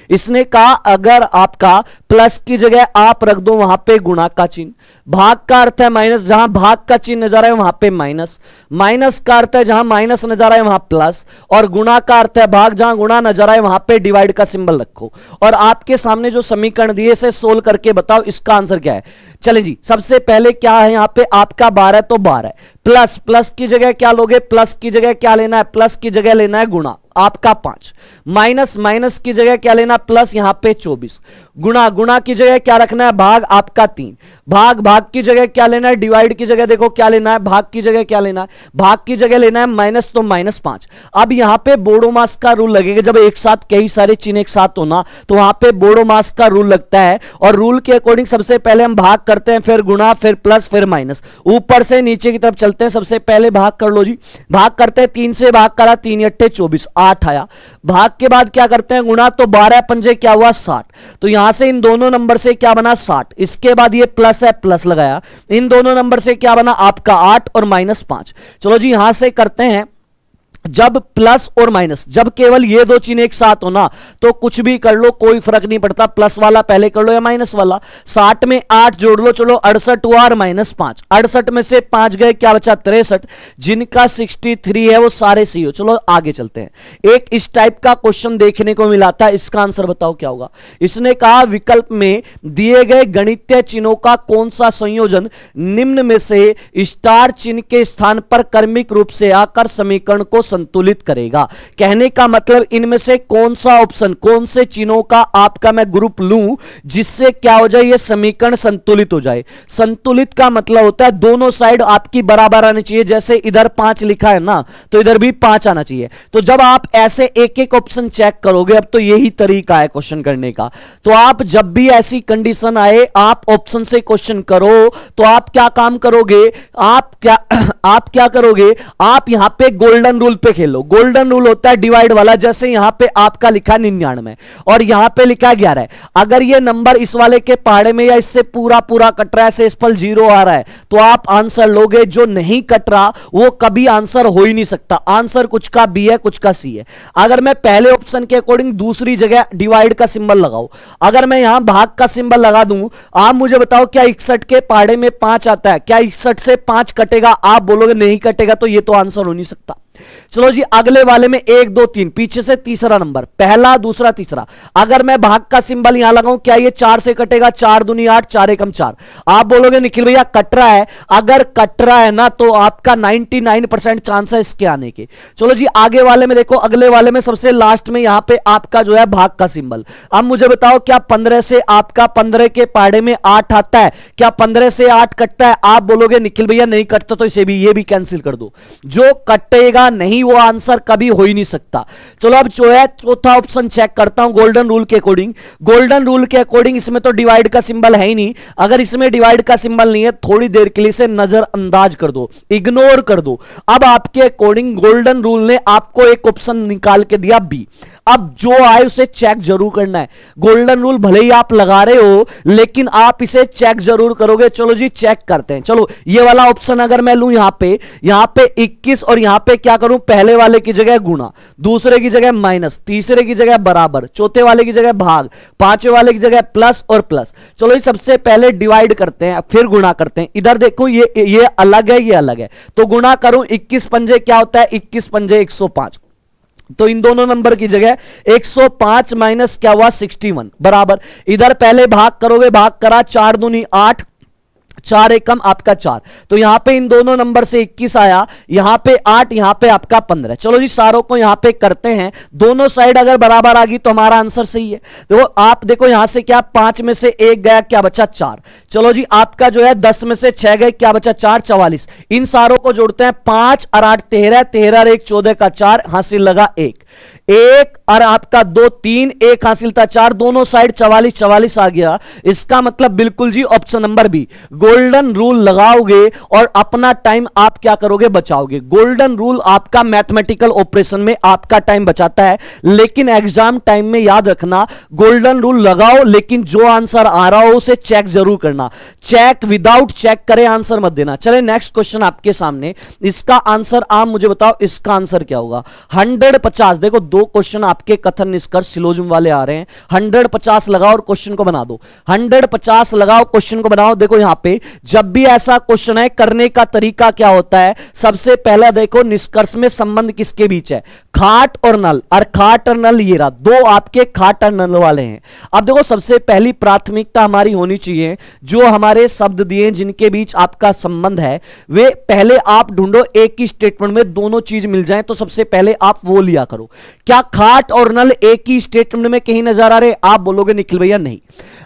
इसने कहा अगर आपका प्लस की जगह आप रख दो वहां पे गुणा का चिन्ह, भाग का अर्थ है माइनस, जहां भाग का चिन्ह नजर आए वहां पे माइनस, माइनस का अर्थ है जहां माइनस नजर आए वहां प्लस, और गुणा का अर्थ है भाग, जहां गुणा नजर आए वहां पे डिवाइड का सिंबल रखो। और आपके सामने जो समीकरण दिए इसे सोल्व करके बताओ इसका आंसर क्या है। चलें जी, सबसे पहले क्या है यहां पे आपका 12 तो 12 प्लस, प्लस की जगह क्या लोगे, प्लस की जगह क्या लेना है, प्लस की जगह लेना है गुणा आपका 5, माइनस, माइनस की जगह क्या लेना प्लस, यहां पे 24, गुणा, गुणा की जगह क्या रखना है भाग आपका 3, भाग, भाग की जगह क्या लेना है, डिवाइड की जगह देखो क्या लेना है, भाग की जगह क्या लेना है, भाग की जगह लेना है माइनस, तो -5। अब यहां पे बोडो मास का रूल लगेगा, जब एक साथ कई सारे चिन्ह एक साथ होना तो वहां पे बोडो मास का रूल लगता है, और रूल के अकॉर्डिंग सबसे पहले हम भाग करते हैं, फिर गुणा, फिर प्लस, फिर माइनस, ऊपर से नीचे की तरफ चलते हैं। सबसे पहले भाग कर लो जी, भाग करते हैं 3 से, भाग करा 3 × 24 8 आया, भाग के बाद क्या करते हैं गुणा, तो 12 पंजे क्या हुआ 60, तो यहां से इन दोनों नंबर से क्या बना 60, इसके बाद ये प्लस है प्लस लगाया, इन दोनों नंबर से क्या बना आपका 8 और -5। चलो जी यहां से करते हैं, जब प्लस और माइनस, जब केवल ये दो चिन्ह एक साथ हो ना तो कुछ भी कर लो कोई फर्क नहीं पड़ता, प्लस वाला पहले कर लो या माइनस वाला। 60 में 8 जोड़ लो, चलो 68 हुआ और -5, 68 में से 5 गए क्या बचा 63, जिनका 63 है वो सारे सही हो। चलो आगे चलते हैं। एक इस टाइप का क्वेश्चन देखने को मिला था, इसका आंसर बताओ क्या होगा। इसने कहा विकल्प में दिए गए गणितीय चिन्हों का कौन सा संयोजन निम्न में से स्टार चिन्ह के स्थान पर क्रमिक रूप से आकर समीकरण को संतुलित करेगा। कहने का मतलब इनमें से कौन सा ऑप्शन, कौन से चिन्हों का आपका मैं ग्रुप लूं जिससे क्या हो जाए ये समीकरण संतुलित हो जाए। संतुलित का मतलब होता है दोनों साइड आपकी बराबर आनी चाहिए, जैसे इधर 5 लिखा है ना तो इधर भी 5 आना चाहिए। तो जब आप ऐसे एक एक ऑप्शन चेक करोगे, अब तो यही तरीका है क्वेश्चन करने का, तो आप जब भी ऐसी कंडीशन आए आप ऑप्शन से क्वेश्चन करो, तो आप क्या काम करोगे, आप क्या करोगे, आप यहां पे गोल्डन रूल पे खेलो। गोल्डन रूल होता है डिवाइड वाला, जैसे यहां पे आपका लिखा 99 और यहां पे लिखा 11, अगर ये नंबर इस वाले के पहाड़े में या इससे पूरा पूरा कट रहा है, से इस पर 0 आ रहा है तो आप आंसर लोगे। जो नहीं कट रहा वो कभी आंसर हो ही नहीं सकता, आंसर कुछ का बी है कुछ का सी है। अगर मैं पहले ऑप्शन के अकॉर्डिंग दूसरी जगह डिवाइड का सिंबल लगाऊं, अगर मैं यहां भाग का सिंबल लगा दूं, आप मुझे बताओ क्या 61 के पहाड़े में 5 आता है, क्या 61 से 5 कटेगा, आप बोलोगे नहीं कटेगा, तो ये तो आंसर हो नहीं सकता। चलो जी अगले वाले में 1 2 3 पीछे से तीसरा नंबर, पहला दूसरा तीसरा। अगर मैं भाग का सिंबल यहां लगाऊं, क्या ये 4 से कटेगा? 4 दूनी 8, 4 एकम 4। आप बोलोगे निखिल भैया कट रहा है, अगर कट रहा है ना तो आपका 99% चांस है इसके आने के। चलो जी आगे वाले में देखो, अगले वाले में सबसे लास्ट में यहां पे आपका जो है भाग का सिंबल। अब मुझे बताओ क्या 15 से आपका 15 के पाड़े में 8 आता है? क्या 15 से 8 कटता है? आप बोलोगे निखिल भैया नहीं कटता, तो इसे भी ये भी कैंसिल कर दो। जो कटेगा नहीं वो आंसर कभी हो ही नहीं सकता। चलो अब जो है चौथा ऑप्शन चेक करता हूं गोल्डन रूल के अकॉर्डिंग। गोल्डन रूल के अकॉर्डिंग इसमें तो डिवाइड का सिंबल है ही नहीं। अगर इसमें डिवाइड का सिंबल नहीं है, थोड़ी देर के लिए इसे नजरअंदाज कर दो, इग्नोर कर दो। अब आपके अकॉर्डिंग गोल्डन रूल ने आपको एक ऑप्शन निकाल के दिया बी। अब जो आए उसे चेक जरूर करना है। गोल्डन रूल भले ही आप लगा रहे हो लेकिन आप इसे चेक जरूर करोगे। चलो जी चेक करते हैं। चलो ये वाला ऑप्शन अगर मैं लूं यहां पे 21 और यहां पे क्या करूं, पहले वाले की जगह गुणा, दूसरे की जगह माइनस, तीसरे की जगह बराबर, चौथे वाले की जगह भाग, पांचवें वाले की जगह प्लस और प्लस। चलो ये सबसे पहले डिवाइड करते हैं फिर गुणा करते हैं। इधर देखो ये अलग है, ये अलग है, तो गुणा करूं 21 पंजे क्या होता है? 21 पंजे 105। तो इन दोनों नंबर की जगह 105 माइनस क्या हुआ? 61 बराबर। इधर पहले भाग करोगे, भाग करा 4 दूनी 8, 4 एकम आपका 4, तो यहां पे इन दोनों नंबर से 21 आया, यहां पे 8, यहां पे आपका 15। चलो जी सारों को यहां पे करते हैं, दोनों साइड अगर बराबर आ गई तो हमारा आंसर सही है। तो आप देखो यहां से क्या 5 में से 1 गया, क्या बचा? 4। चलो जी आपका जो है 10 में से 6 गए, क्या बचा? 4, 44। इन सारों को जोड़ते हैं, 5 और 8 13, 13 और 1 14 का 4, हासिल लगा 1 और आपका 2 3, 1 हासिल था 4, दोनों साइड 44 44 आ गया। इसका मतलब बिल्कुल जी option number B, golden rule लगाओगे और अपना टाइम आप क्या करोगे? बचाओगे। गोल्डन रूल आपका मैथमेटिकल ऑपरेशन में आपका टाइम बचाता है, लेकिन एग्जाम टाइम में याद रखना गोल्डन रूल लगाओ लेकिन जो आंसर आ रहा हो उसे चेक जरूर करना। चेक विदाउट चेक करे आंसर मत देना। चले नेक्स्ट क्वेश्चन आपके सामने, इसका आंसर आप मुझे बताओ, इसका आंसर क्या होगा? 150। देखो 2 क्वेश्चन आपके कथन निष्कर्ष सिलोजियम वाले आ रहे हैं। 150 लगाओ और क्वेश्चन को बना दो। 150 लगाओ, क्वेश्चन को बनाओ। देखो यहां पे जब भी ऐसा क्वेश्चन है, करने का तरीका क्या होता है? सबसे पहला देखो निष्कर्ष में संबंध किसके बीच है? खाट और नल। और खाट और नल ये रहा, 2 आपके खाट और नल वाले हैं। अब देखो सबसे पहली प्राथमिकता हमारी होनी चाहिए, जो हमारे शब्द दिए जिनके बीच आपका संबंध है वे पहले आप ढूंढो, एक ही स्टेटमेंट में दोनों चीज मिल जाए तो सबसे पहले आप वो लिया करो। क्या खाट और नल एक ही स्टेटमेंट में कहीं नजर आ रहे? आप बोलोगे निखिल भैया नहीं।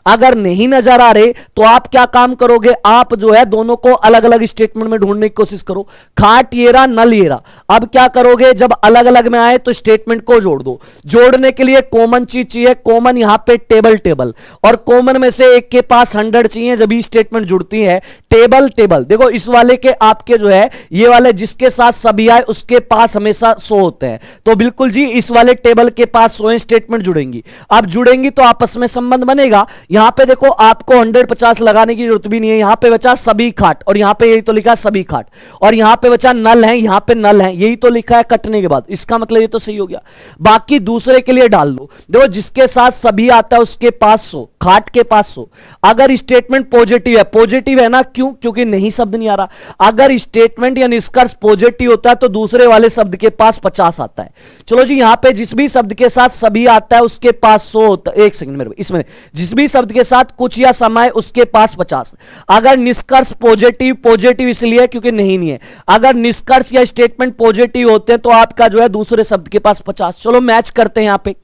अगर नहीं नजर आ रहे तो आप क्या काम करोगे? आप जो है दोनों को अलग अलग स्टेटमेंट में ढूंढने की कोशिश करो। खाट ये रहा, नल ये रहा। अब क्या करोगे? जब अलग अलग में आए तो स्टेटमेंट को जोड़ दो। जोड़ने के लिए कॉमन चीज चाहिए, कॉमन यहां पे टेबल टेबल, और कॉमन में से एक के पास 100 चाहिए जब ये स्टेटमेंट जुड़ती है। टेबल टेबल देखो इस वाले के आपके जो है ये वाले जिसके साथ सभी आए उसके पास हमेशा 100 होते हैं, तो बिल्कुल जी इस वाले टेबल के पास 100 स्टेटमेंट जुड़ेंगी। अब जुड़ेंगी तो आपस में संबंध बनेगा। यहां पे देखो आपको 150 लगाने की जरूरत भी नहीं है, यहां पे बचा सभी खाट, और यहां पे यही तो लिखा है सभी खाट, और यहां पे बचा नल है, यहां पे नल है, यही तो लिखा है कटने के बाद। इसका मतलब ये तो सही हो गया। बाकी दूसरे के लिए डाल दो। देखो जिसके साथ सभी आता है उसके पास 100, खाट के पास 100। अगर स्टेटमेंट पॉजिटिव है ना, क्यों? क्योंकि नहीं शब्द नहीं आ रहा। अगर स्टेटमेंट या निष्कर्ष पॉजिटिव होता है तो दूसरे वाले शब्द के पास 50 आता है। चलो जी यहां पे जिस भी शब्द के साथ सभी आता है उसके पास 100 होता है। एक सेकंड मेरे, इसमें जिस भी शब्द के साथ कुछ या समय उसके पास 50। अगर निष्कर्ष पॉजिटिव इसलिए क्योंकि नहीं है। अगर निष्कर्ष या स्टेटमेंट पॉजिटिव होते हैं तो आपका जो है दूसरे शब्द के पास 50। चलो मैच करते हैं यहां पे।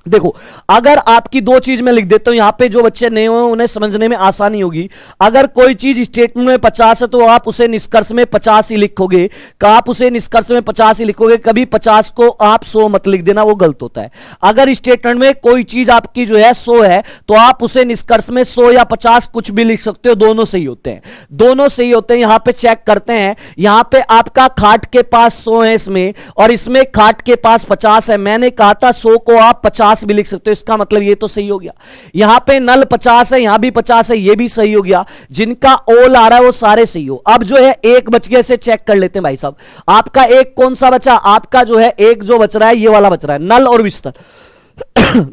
देखो अगर आपकी 2 चीज में लिख देता हूं, यहां पे जो बच्चे नए हो उन्हें समझने में आसानी होगी। अगर कोई चीज स्टेटमेंट में 50 है तो आप उसे निष्कर्ष में 50 ही लिखोगे। आप उसे निष्कर्ष में 50 ही लिखोगे, कभी 50 को आप 100 मत लिख देना, वो गलत होता है। अगर स्टेटमेंट में कोई चीज आपकी जो है 100 है तो आप उसे निष्कर्ष में 100 या 50 कुछ भी लिख सकते हो, दोनों सही होते हैं, दोनों सही होते हैं। यहां पे चेक करते हैं, यहां पे आपका खाट के पास 100 है इसमें, और इसमें खाट के पास 50 है। मैंने कहा था 100 को आप 50 भी लिख सकते हो, इसका मतलब ये तो सही हो गया। यहां पे नल 50 है, यहां भी 50 है, ये भी सही हो गया। जिनका ओल आ रहा है वो सारे सही हो। अब जो है एक बच गया, से चेक कर लेते हैं भाई साहब। आपका एक कौन सा बचा? आपका जो है एक जो बच रहा है ये वाला बच रहा है, नल और बिस्तर।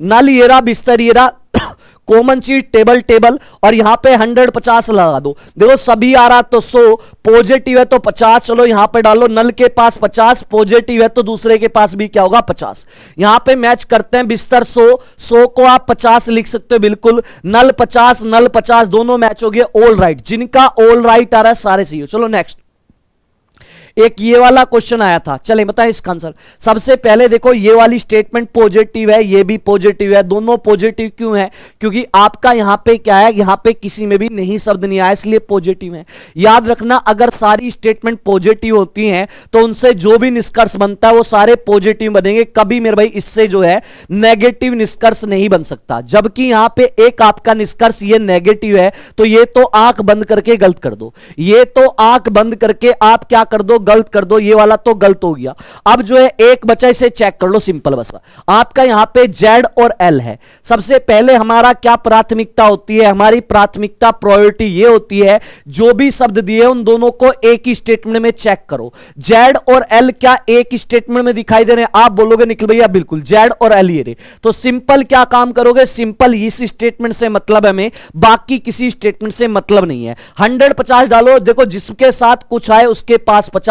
नल ये रहा, बिस्तर ये रहा। कॉमन चीज टेबल टेबल, और यहां पे 150 लगा दो। देखो सभी आ रहा तो 100, पॉजिटिव है तो 50, चलो यहां पे डालो, नल के पास 50 पॉजिटिव है तो दूसरे के पास भी क्या होगा 50। यहां पे मैच करते हैं, बिस्तर 100 को आप 50 लिख सकते हो बिल्कुल, नल 50 दोनों मैच हो गए, ऑल राइट। जिनका ऑल राइट आ रहा है सारे सही हो। चलो नेक्स्ट, एक ये वाला क्वेश्चन आया था, चले बताएं इसका आंसर। सबसे पहले देखो ये वाली स्टेटमेंट पॉजिटिव है, ये भी पॉजिटिव है, दोनों पॉजिटिव क्यों है? क्योंकि आपका यहां पे क्या है, यहां पे किसी में भी नहीं शब्द नहीं आया, इसलिए पॉजिटिव है। याद रखना, अगर सारी स्टेटमेंट पॉजिटिव होती हैं तो उनसे जो भी निष्कर्ष बनता है वो सारे पॉजिटिव बनेंगे, कभी मेरे भाई इससे जो है नेगेटिव निष्कर्ष नहीं बन सकता। जबकि यहां पे एक आपका निष्कर्ष ये नेगेटिव है, तो ये तो आंख बंद करके गलत कर दो, ये तो आंख बंद करके आप क्या कर दो, गलत कर दो, ये वाला तो गलत हो गया। अब जो है एक बचा, इसे चेक कर लो, सिंपल बस। आपका यहां पे जेड और एल है। सबसे पहले हमारा क्या प्राथमिकता होती है? हमारी प्राथमिकता प्रायोरिटी ये होती है, जो भी शब्द दिए उन दोनों को एक ही स्टेटमेंट में चेक करो। जेड और एल क्या एक स्टेटमेंट में दिखाई दे रहे हैं? आप बोलोगे निखिल भैया बिल्कुल, जेड और एल ये रहे। तो सिंपल क्या काम करोगे? सिंपल इस स्टेटमेंट से मतलब है, हमें बाकी किसी स्टेटमेंट से मतलब नहीं है। 150 डालो, देखो जिसके साथ कुछ आए उसके पास 50,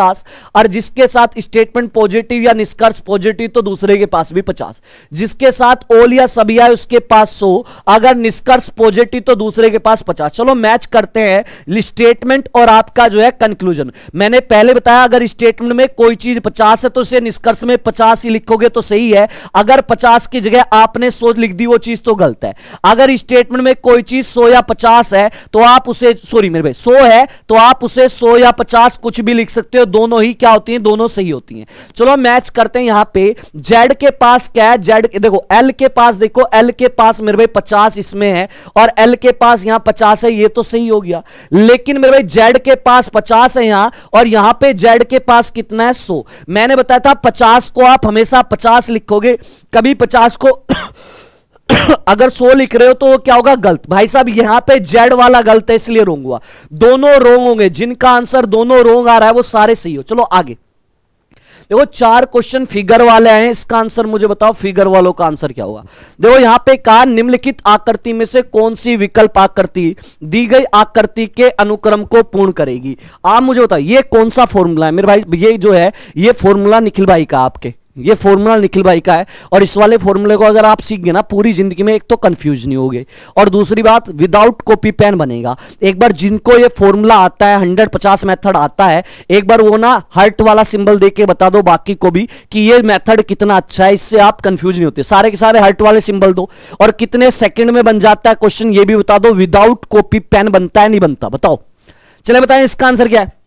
और जिसके साथ स्टेटमेंट पॉजिटिव या निष्कर्ष पॉजिटिव तो दूसरे के पास भी 50, जिसके साथ ऑल या सभी आए उसके पास 100, अगर निष्कर्ष पॉजिटिव तो दूसरे के पास 50। चलो मैच करते हैं स्टेटमेंट और आपका जो है कंक्लूजन। मैंने पहले बताया, अगर स्टेटमेंट में कोई चीज 50 है तो उसे निष्कर्ष में 50 ही लिखोगे तो सही है। अगर 50 की जगह आपने 100 लिख दी वो चीज तो गलत है। अगर स्टेटमेंट में कोई चीज 100 या 50 है तो आप उसे, सॉरी मेरे भाई 100 है तो आप उसे 100 या 50 कुछ भी लिख सकते हो, दोनों ही क्या होती हैं, दोनों सही होती हैं। चलो मैच करते हैं। यहां पे जेड के पास क्या है? जेड देखो, एल के पास देखो, एल के पास मेरे भाई 50 इसमें है और एल के पास यहां 50 है, ये तो सही हो गया। लेकिन मेरे भाई जेड के पास 50 है यहां, और यहां पे जेड के पास कितना है? 100। मैंने बताया था 50 को आप हमेशा 50 लिखोगे, कभी 50 को अगर 100 लिख रहे हो तो वो क्या होगा? गलत। भाई साहब यहां पे जेड वाला गलत है, इसलिए रोंग हुआ। दोनों रोंग होंगे, जिनका आंसर दोनों रोंग आ रहा है वो सारे सही हो। चलो आगे देखो, 4 क्वेश्चन फिगर वाले हैं, इसका आंसर मुझे बताओ, फिगर वालों का आंसर क्या होगा? देखो यहां पे कहा, निम्नलिखित आकृति में से कौन सी विकल्प आकृति दी गई आकृति के अनुक्रम को पूर्ण करेगी? आप मुझे बताओ ये कौन सा फॉर्मूला है? मेरे भाई ये जो है ये फॉर्मूला निखिल भाई का, आपके ये फॉर्मूला निखिल भाई का है, और इस वाले फॉर्मूले को अगर आप सीख गए ना, पूरी जिंदगी में एक तो कंफ्यूज नहीं होगे, और दूसरी बात विदाउट कॉपी पेन बनेगा। एक बार जिनको ये फॉर्मूला आता है, 150 मेथड आता है, एक बार वो ना हार्ट वाला सिंबल देके बता दो बाकी को भी कि ये मेथड कितना अच्छा है, इससे आप कंफ्यूज नहीं होते। सारे के सारे हार्ट वाले सिंबल दो, और कितने सेकंड में बन जाता है क्वेश्चन ये भी बता दो। विदाउट कॉपी पेन बनता है नहीं बनता? बताओ, चले बताएं इसका आंसर क्या है।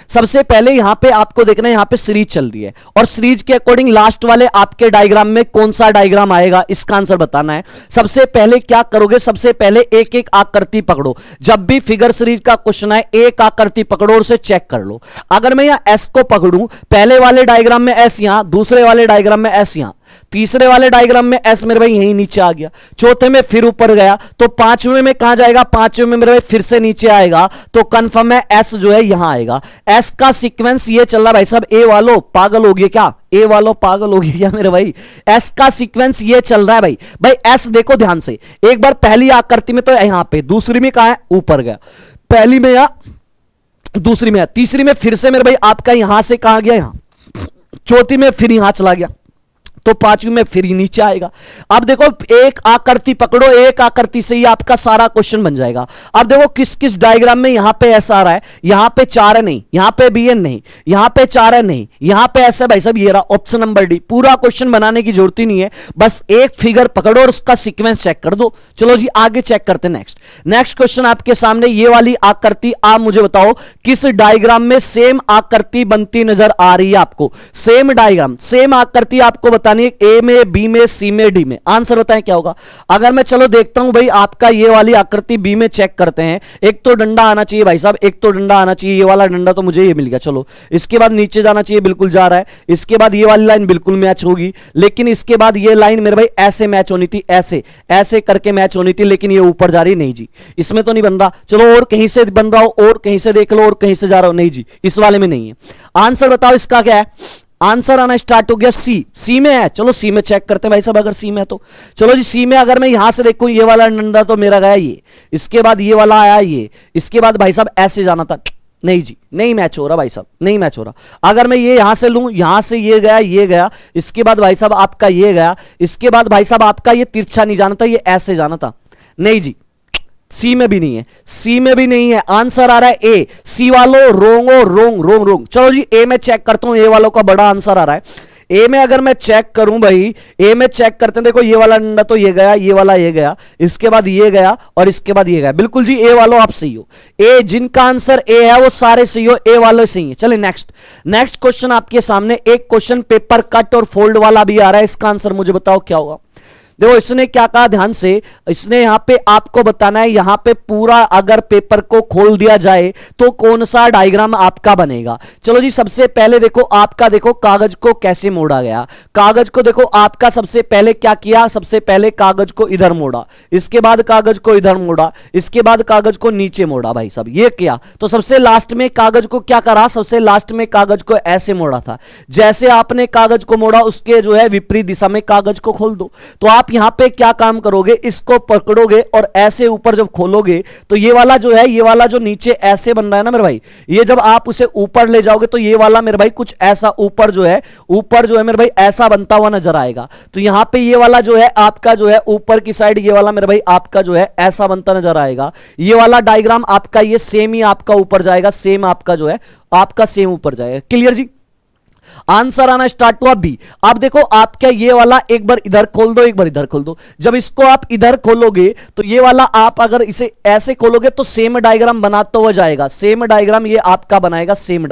सबसे पहले यहां पे आपको देखना है, यहां पे सीरीज चल रही है, और सीरीज के अकॉर्डिंग लास्ट वाले आपके डायग्राम में कौन सा डायग्राम आएगा, इसका आंसर बताना है। सबसे पहले क्या करोगे? सबसे पहले एक एक आकृति पकड़ो। जब भी फिगर सीरीज का क्वेश्चन आए, एक आकृति पकड़ो और उसे चेक कर लो। अगर मैं यहां एस को पकड़ूं, पहले वाले डायग्राम में एस यहां, दूसरे वाले डायग्राम में एस यहां, तीसरे वाले डायग्राम में एस मेरे भाई यहीं नीचे आ गया, चौथे में फिर ऊपर गया, तो पांचवें में कहां जाएगा? पांचवें में मेरे भाई फिर से नीचे आएगा, तो कंफर्म है एस जो है यहां आएगा। एस का सीक्वेंस ये चल रहा भाई साहब, ए वालों पागल हो गए क्या? ए वालों पागल हो गए क्या मेरे भाई? एस का सीक्वेंस ये चल रहा है भाई। भाई एस देखो ध्यान से, एक बार पहली आकृति में तो यहां पे, दूसरी में कहां है? ऊपर गया, पहली में यहां, दूसरी में, तीसरी में फिर से मेरे भाई आपका यहां से कहां गया? यहां, चौथी में फिर यहां चला गया, तो पांचवी में फिर नीचे आएगा। अब देखो एक आकृति पकड़ो, एक आकृति से ही आपका सारा क्वेश्चन बन जाएगा। अब देखो किस किस डायग्राम में यहां पे ऐसा आ रहा है, यहां पे 4 है नहीं, यहां पे बी है नहीं, यहां पे 4 है नहीं, यहां पे ऐसा भाई साहब ये रहा ऑप्शन नंबर डी। पूरा क्वेश्चन बनाने की जरूरत ही नहीं है, बस एक फिगर पकड़ो और उसका सीक्वेंस चेक कर दो। चलो जी आगे चेक करते हैं। नेक्स्ट क्वेश्चन आपके सामने, ये वाली आकृति आप मुझे बताओ किस डायग्राम में सेम आकृति बनती नजर आ रही है आपको? सेम डायग्राम, सेम आकृति आपको बतानी है, ए में, बी में, सी में, डी में। आंसर बताएं क्या होगा? अगर मैं चलो देखता हूं भाई आपका ये वाली आकृति बी में, चेक करते हैं। एक तो डंडा आना चाहिए भाई साहब, एक तो डंडा आना चाहिए, ये वाला डंडा तो मुझे ये मिल गया। चलो इसके बाद नीचे जाना चाहिए, बिल्कुल जा रहा है। इसके बाद ये वाली लाइन बिल्कुल मैच होगी, लेकिन इसके बाद ये लाइन मेरे भाई ऐसे मैच होनी थी, ऐसे ऐसे करके मैच होनी थी, लेकिन ये ऊपर जा रही नहीं जी, इसमें तो नहीं बन रहा। चलो और कहीं से बन रहा हो, और कहीं से देख लो, और कहीं से जा रहा हो, नहीं जी इस वाले में नहीं है। आंसर बताओ इसका क्या है? आंसर आना स्टार्ट हो गया सी। सी में है, चलो सी में चेक करते हैं भाई साहब, अगर सी में है तो चलो जी सी में अगर मैं यहां से देखूं ये वाला डंडा तो मेरा गया ये, इसके बाद ये वाला आया ये, इसके बाद भाई साहब ऐसे जाना था, नहीं जी नहीं मैच हो रहा भाई साहब, नहीं मैच हो रहा। अगर मैं ये यहां से लूं, यहां से ये गया, इसके बाद भाई साहब आपका ये गया, इसके बाद भाई साहब आपका ये तिरछा नहीं जाना था, ये ऐसे जाना था, नहीं जी सी में भी नहीं है, सी में भी नहीं है। आंसर आ रहा है ए। सी वालों रोंग। चलो जी ए में चेक करता हूं, ए वालों का बड़ा आंसर आ रहा है। ए में अगर मैं चेक करूं भाई, ए में चेक करते हैं, देखो ये वाला डंडा तो ये गया, ये वाला ये गया, इसके बाद ये गया और इसके बाद ये गया। बिल्कुल जी ए वालों आप सही हो। ए जिनका आंसर ए है वो सारे सही हो, ए वाले सही है। चलिए नेक्स्ट क्वेश्चन आपके सामने, एक क्वेश्चन पेपर कट और फोल्ड वाला भी आ रहा है, इसका आंसर मुझे बताओ क्या होगा। देखो इसने क्या कहा ध्यान से, इसने यहां पे आपको बताना है, यहां पे पूरा अगर पेपर को खोल दिया जाए तो कौन सा डायग्राम आपका बनेगा। चलो जी सबसे पहले देखो आपका, देखो कागज को कैसे मोड़ा गया, कागज को देखो आपका सबसे पहले क्या किया, सबसे पहले कागज को इधर मोड़ा, इसके बाद कागज को इधर मोड़ा, इसके बाद कागज को नीचे मोड़ा भाई साहब, ये किया। तो सबसे लास्ट में कागज को क्या करा, सबसे लास्ट में कागज को ऐसे मोड़ा था। जैसे आपने कागज को मोड़ा उसके जो है विपरीत दिशा में कागज को खोल दो। तो आप यहां पे क्या काम करोगे, इसको पकड़ोगे और ऐसे ऊपर जब खोलोगे तो ये वाला जो है, ये वाला जो नीचे ऐसे बन रहा है ना मेरे भाई, ये जब आप उसे ऊपर ले जाओगे तो ये वाला मेरे भाई कुछ ऐसा ऊपर जो है मेरे भाई ऐसा बनता हुआ नजर आएगा। तो यहां पे ये वाला जो है आपका जो है ऊपर की साइड, ये वाला मेरे भाई आपका जो है ऐसा बनता नजर आएगा। ये वाला डायग्राम आपका ये सेम ही आपका ऊपर जाएगा, सेम आपका जो है आपका सेम ऊपर जाएगा। क्लियर जी। आंसर आना स्टार्ट हुआ बी। अब देखो आपका ये वाला एक बार इधर खोल दो, एक बार इधर खोल दो। जब इसको आप इधर खोलोगे तो ये वाला आप अगर इसे ऐसे खोलोगे तो सेम डायग्राम बनाता हुआ जाएगा, सेम डायग्राम ये आपका बनाएगा, सेम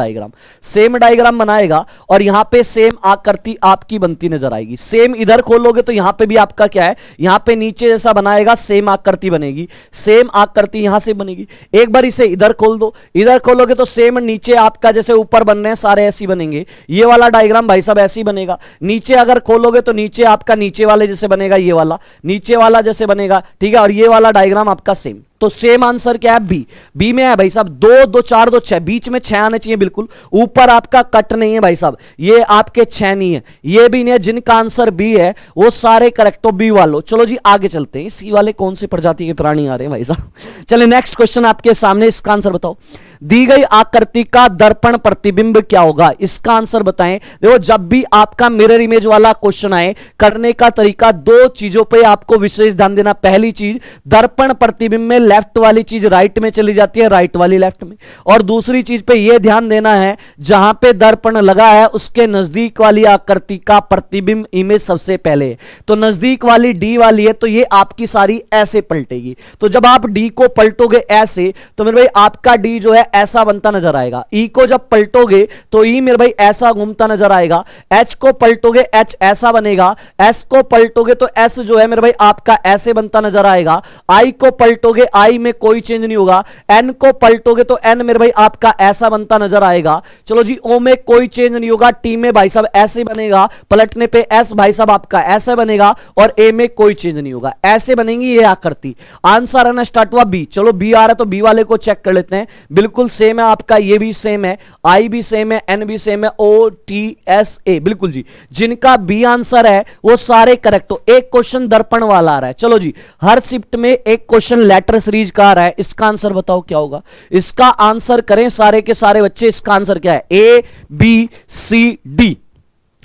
डायग्राम बनाएगा और यहां पे सेम आकृति आपकी बनती नजर आएगी। सेम इधर खोलोगे तो यहां पे भी आपका क्या है, यहां पे नीचे जैसा बनाएगा, सेम आकृति बनेगी, सेम आकृति यहां से बनेगी। एक बार इसे इधर खोल दो, इधर खोलोगे तो सेम नीचे आपका जैसे ऊपर बन रहे हैं सारे ऐसे बनेंगे। ये वाला डायग्राम भाई साहब ऐसे ही बनेगा। नीचे अगर खोलोगे तो नीचे आपका नीचे वाले जैसे बनेगा, ये वाला नीचे वाला जैसे बनेगा, ठीक है। और ये वाला डायग्राम आपका सेम। तो सेम आंसर क्या है, बी। बी में है भाई साहब 2 2 4 2 6, बीच में 6 आने चाहिए बिल्कुल। ऊपर आपका कट नहीं है भाई साहब, ये आपके 6 नहीं है, ये भी नहीं है। जिनका आंसर बी है वो सारे करेक्ट हो, बी वालों। चलो जी आगे चलते हैं। सी वाले कौन से प्रजाति के प्राणी आ रहे हैं भाई साहब। चलिए नेक्स्ट क्वेश्चन आपके सामने, इसका आंसर बताओ। दी गई आकृति का दर्पण प्रतिबिंब क्या होगा, इसका आंसर बताएं। देखो जब भी आपका मिरर इमेज वाला क्वेश्चन आए, करने का तरीका 2 चीजों पे आपको विशेष ध्यान देना। पहली चीज, दर्पण प्रतिबिंब में लेफ्ट वाली चीज राइट में चली जाती है, राइट वाली लेफ्ट में। और दूसरी चीज पे यह ध्यान देना है, जहां पे दर्पण लगा है उसके नजदीक वाली आकृति का प्रतिबिंब इमेज सबसे पहले है। तो नजदीक वाली डी वाली है तो ये आपकी सारी ऐसे पलटेगी। तो जब आप डी को पलटोगे ऐसे तो मेरे भाई आपका डी जो है ऐसा बनता नजर आएगा। ई को जब पलटोगे तो ई मेरे भाई ऐसा घूमता नजर आएगा। एच को पलटोगे एच ऐसा बनेगा। एस को पलटोगे तो एस जो है मेरे भाई आपका ऐसे बनता नजर आएगा। आई को पलटोगे आई में कोई चेंज नहीं होगा। एन को पलटोगे तो एन मेरे भाई आपका ऐसा बनता नजर आएगा। चलो जी ओ में कोई चेंज नहीं होगा। टी में भाई साहब ऐसे बनेगा, पलटने पे एस भाई साहब आपका ऐसे बनेगा। और ए में कोई चेंज नहीं होगा, ऐसे बनेंगी ये आकृति। आंसर आना स्टार्ट हुआ बी। चलो बी आ रहा है तो बी वाले को चेक कर लेते हैं। बिल्कुल सेम है आपका, ये भी सेम है, आई भी सेम है, एन भी सेम है, ओ टी एस ए। बिल्कुल जी, जिनका बी आंसर है वो सारे करेक्ट हो। एक क्वेश्चन दर्पण वाला आ रहा है। चलो जी हर शिफ्ट में एक क्वेश्चन लेटर सीरीज का आ रहा है, इसका आंसर बताओ क्या होगा। इसका आंसर करें सारे के सारे बच्चे। इसका आंसर क्या है, ए बी सी डी।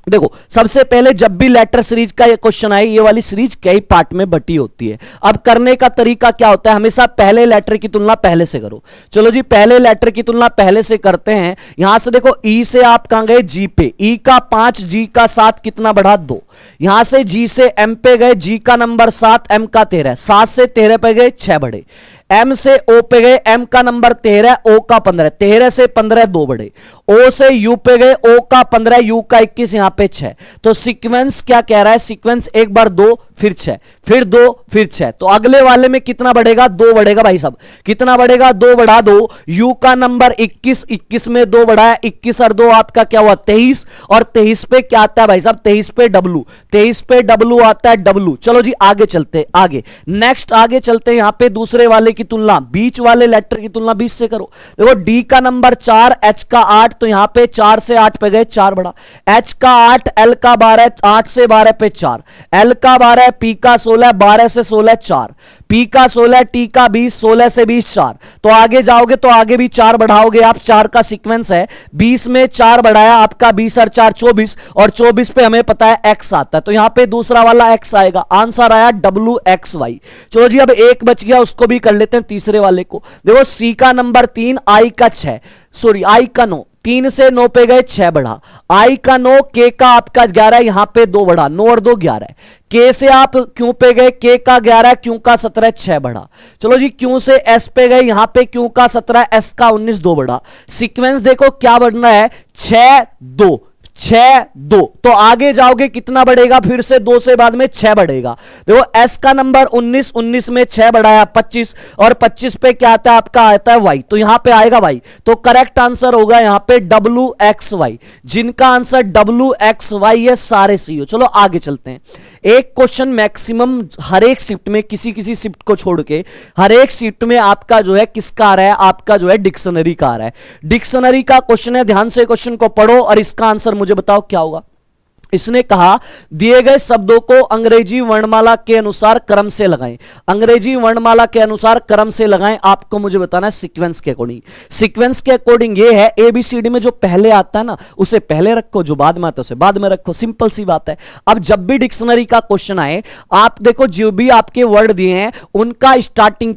देखो सबसे पहले जब भी लेटर सीरीज का ये क्वेश्चन आए, ये वाली सीरीज कई पार्ट में बटी होती है। अब करने का तरीका क्या होता है, हमेशा पहले लेटर की तुलना पहले से करो। चलो जी पहले लेटर की तुलना पहले से करते हैं। यहां से देखो ई से आप कहां गए, जी पे। ई का 5, जी का 7 कितना बढ़ा, 2। यहां से जी से एम पे गए, जी का नंबर 7, एम का 13। 7 से 13 पे गए, 6 बढ़े। एम से ओ पे गए, एम का नंबर 13, ओ का 15। 13 से 15 2 बढ़े। ओ से यू पे गए, ओ का 15, यू का 21, यहां पे 6। तो सीक्वेंस क्या कह रहा है, सीक्वेंस एक बार 2 फिर 6, फिर 2, फिर 6, तो अगले वाले में कितना बढ़ेगा? 2 बढ़ेगा भाई साहब। कितना बढ़ेगा? 2 बढ़ा दो। u का नंबर 21, 21 में 2 बढ़ाया, 21 और 2 आपका क्या हुआ? 23, और 23 पे क्या आता है भाई साहब? 23 पे w, 23 पे w आता है w। चलो जी आगे चलते, आगे नेक्स्ट आगे चलते। यहां पे दूसरे वाले की तुलना, बीच वाले लेटर की तुलना 20 से करो। देखो d का नंबर 4, h का 8, तो यहां पे 4 से 8 पे गए, 4 बढ़ा, h का 8, l का 12, 8 से 12 पे 4, l का 12, p का 16, 12 से 16 4, p का 16, t का 20, 16 से 20 4। तो आगे जाओगे तो आगे भी 4 बढ़ाओगे आप, 4 का सीक्वेंस है। 20 में 4 बढ़ाया आपका, 20 और 4 24, और 24 पे हमें पता है x आता है, तो यहां पे दूसरा वाला x आएगा। आंसर आया WXY। चलो जी अब एक बच गया, उसको भी कर लेते हैं तीसरे वाले को। देखो c का नंबर 3, i का 6, सॉरी i का 9, 3 से 9 पे गए, 6 बढ़ा, i का 9, k का आपका 11, यहां पे 2 बढ़ा, 9 और 2 11, k से आप q पे गए, k का 11, q का 17, 6 बढ़ा। चलो जी q से s पे गए, यहां पे q का 17, s का 19, 2 बढ़ा। सीक्वेंस देखो क्या बढ़ना है? 6 2 6 2, तो आगे जाओगे कितना बढ़ेगा? फिर से 2 से बाद में 6 बढ़ेगा। देखो s का नंबर 19, 19 में 6 बढ़ाया 25, और 25 पे क्या आता है? आपका आता है y, तो यहां पे आएगा y। तो करेक्ट आंसर होगा यहां पे WXY। जिनका आंसर WXY है सारे सही हो। चलो आगे चलते हैं। एक क्वेश्चन मैक्सिमम हर एक शिफ्ट में, किसी किसी शिफ्ट को छोड़ के हर एक शिफ्ट में आपका जो है किसका आ रहा है? आपका जो है डिक्शनरी का आ रहा है। डिक्शनरी का क्वेश्चन है, ध्यान से क्वेश्चन को पढ़ो और इसका आंसर मुझे बताओ क्या होगा। इसने कहा दिए गए शब्दों को अंग्रेजी वर्णमाला के अनुसार क्रम से लगाएं। अंग्रेजी वर्णमाला के अनुसार क्रम से लगाएं, आपको मुझे बताना है सीक्वेंस के अकॉर्डिंग। सीक्वेंस के अकॉर्डिंग ये है, ABCD में जो पहले आता है ना उसे पहले रखो, जो बाद में आता है उसे बाद में रखो, सिंपल सी बात है। अब जब भी डिक्शनरी का क्वेश्चन आए, आप देखो जो भी आपके वर्ड दिए हैं उनका स्टार्टिंग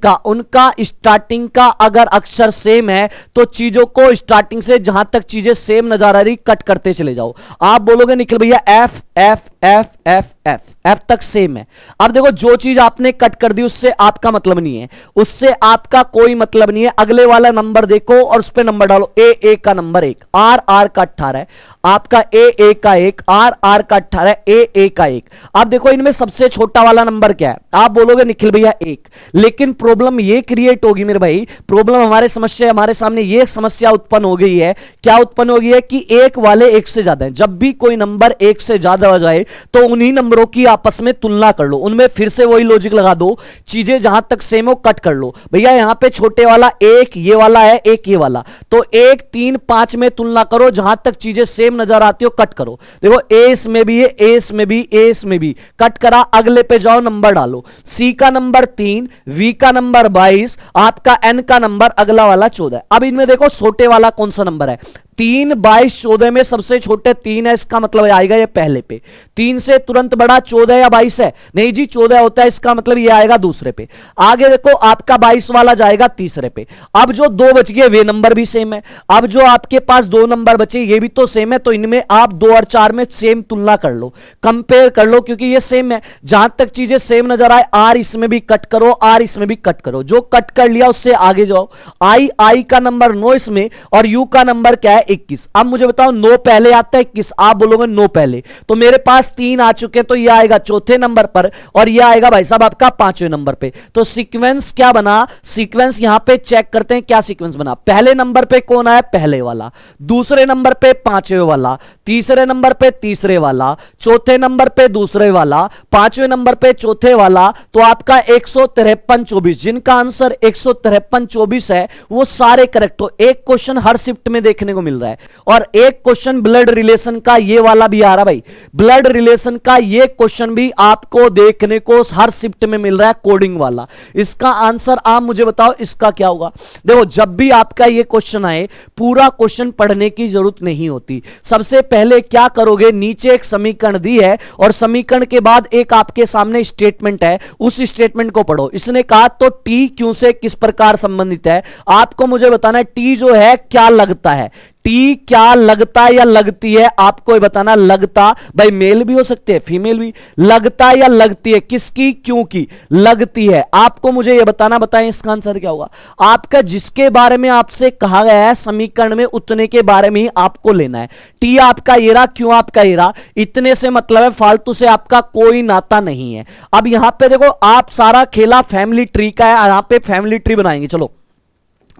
का अगर अक्षर सेम है तो चीजों को स्टार्टिंग से जहां तक चीजें सेम नजर आ रही कट करते चले जाओ। आप बोलोगे निखिल भैया F F F F F F तक सेम है। अब देखो जो चीज आपने कट कर दी उससे आपका मतलब नहीं है, उससे आपका कोई मतलब नहीं है। अगले वाला नंबर देखो और उस पर नंबर डालो। A का नंबर 1, R R का 18 है, आपका A का 1, R R का 18, A का 1। अब देखो इनमें सबसे छोटा वाला नंबर क्या है? आप बोलोगे निखिल भैया 1, लेकिन प्रॉब्लम ये क्रिएट होगी मेरे भाई, प्रॉब्लम हमारे सामने ये समस्या उत्पन्न हो गई है। क्या उत्पन्न हो गई है? कि 1 वाले 1 से ज्यादा है। जब भी कोई नंबर 1 से ज्यादा हो जाए तो उन्हीं नंबरों की आपस में तुलना कर लो, उनमें फिर से वही लॉजिक लगा दो, चीजें जहां तक सेम हो कट कर लो। भैया यहां पे छोटे वाला 1 ये वाला है, 1 ये वाला, तो 1 3 5 में तुलना करो, जहां तक चीजें सेम नजर आती हो कट करो। देखो ए इसमें भी है, ए इसमें भी, ए इसमें भी, कट करा। अगले पे जाओ, नंबर डालो। सी का नंबर 3, वी का नंबर 22, आपका एन का नंबर अगला वाला 14। अब इनमें देखो छोटे वाला कौन सा नंबर है? 3 22 14 में सबसे छोटे 3 है, इसका मतलब आएगा ये पहले पे। 3 से तुरंत बड़ा 14 या 22 है? नहीं जी 14 होता है, इसका मतलब ये आएगा दूसरे पे। आगे देखो आपका 22 वाला जाएगा तीसरे पे। अब जो 2 बच गए वे नंबर भी सेम है। अब जो आपके पास 2 नंबर बचे ये भी तो सेम है, तो इनमें आप 2 और 4 में सेम तुलना कर लो, कंपेयर कर लो, क्योंकि ये सेम है। जहां तक चीजें सेम नजर आए, आर इसमें भी कट करो, आर इसमें भी कट करो। जो कट कर लिया उससे आगे जाओ। आई का नंबर 9 इसमें, और यू का नंबर क्या है? 21। अब मुझे बताओ 9 पहले आता है 21? आप बोलोगे 9 पहले, तो मेरे पास 3 आ चुके हैं, तो ये आएगा चौथे नंबर पर और ये आएगा भाई साहब आपका 5वें नंबर पे। तो सीक्वेंस क्या बना? सीक्वेंस यहां पे चेक करते हैं क्या सीक्वेंस बना। पहले नंबर पे कौन आया? पहले वाला। दूसरे नंबर पे 5वें वाला, तीसरे नंबर पे तीसरे वाला, चौथे नंबर पे दूसरे वाला, 5वें नंबर पे चौथे वाला। तो आपका 153 24, जिनका आंसर 153 24 है वो सारे करेक्ट हो। एक क्वेश्चन हर शिफ्ट में देखने को मिल रहा है, और एक क्वेश्चन ब्लड रिलेशन का ये वाला भी आ रहा भाई। ब्लड रिलेशन का ये क्वेश्चन भी आपको देखने को हर शिफ्ट में मिल रहा है, कोडिंग वाला। इसका आंसर आप मुझे बताओ इसका क्या होगा? देखो जब भी आपका ये क्वेश्चन आए पूरा क्वेश्चन पढ़ने की जरूरत नहीं होती। सबसे पहले क्या करोगे, नीचे एक समीकरण दी है और समीकरण के बाद एक आपके सामने स्टेटमेंट है, उस स्टेटमेंट को पढ़ो। इसने कहा तो टी क्यू से किस प्रकार संबंधित है, आपको मुझे बताना है। टी जो है क्या लगता है, टी क्या लगता है या लगती है, आपको ये बताना। लगता भाई मेल भी हो सकते हैं, फीमेल भी। लगता है या लगती है, किसकी, क्यों की, लगती है। आपको मुझे ये बताना, बताएं इसका आंसर क्या होगा। आपका जिसके बारे में आपसे कहा गया है समीकरण में उतने के बारे में ही आपको लेना है। टी आपका ये रहा, क्यों आपका ये रहा, इतने से मतलब है, फालतू से आपका कोई नाता नहीं है। अब यहां पे देखो, आप सारा खेला फैमिली ट्री का है, यहां पे फैमिली ट्री बनाएंगे। चलो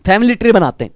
फैमिली ट्री बनाते हैं।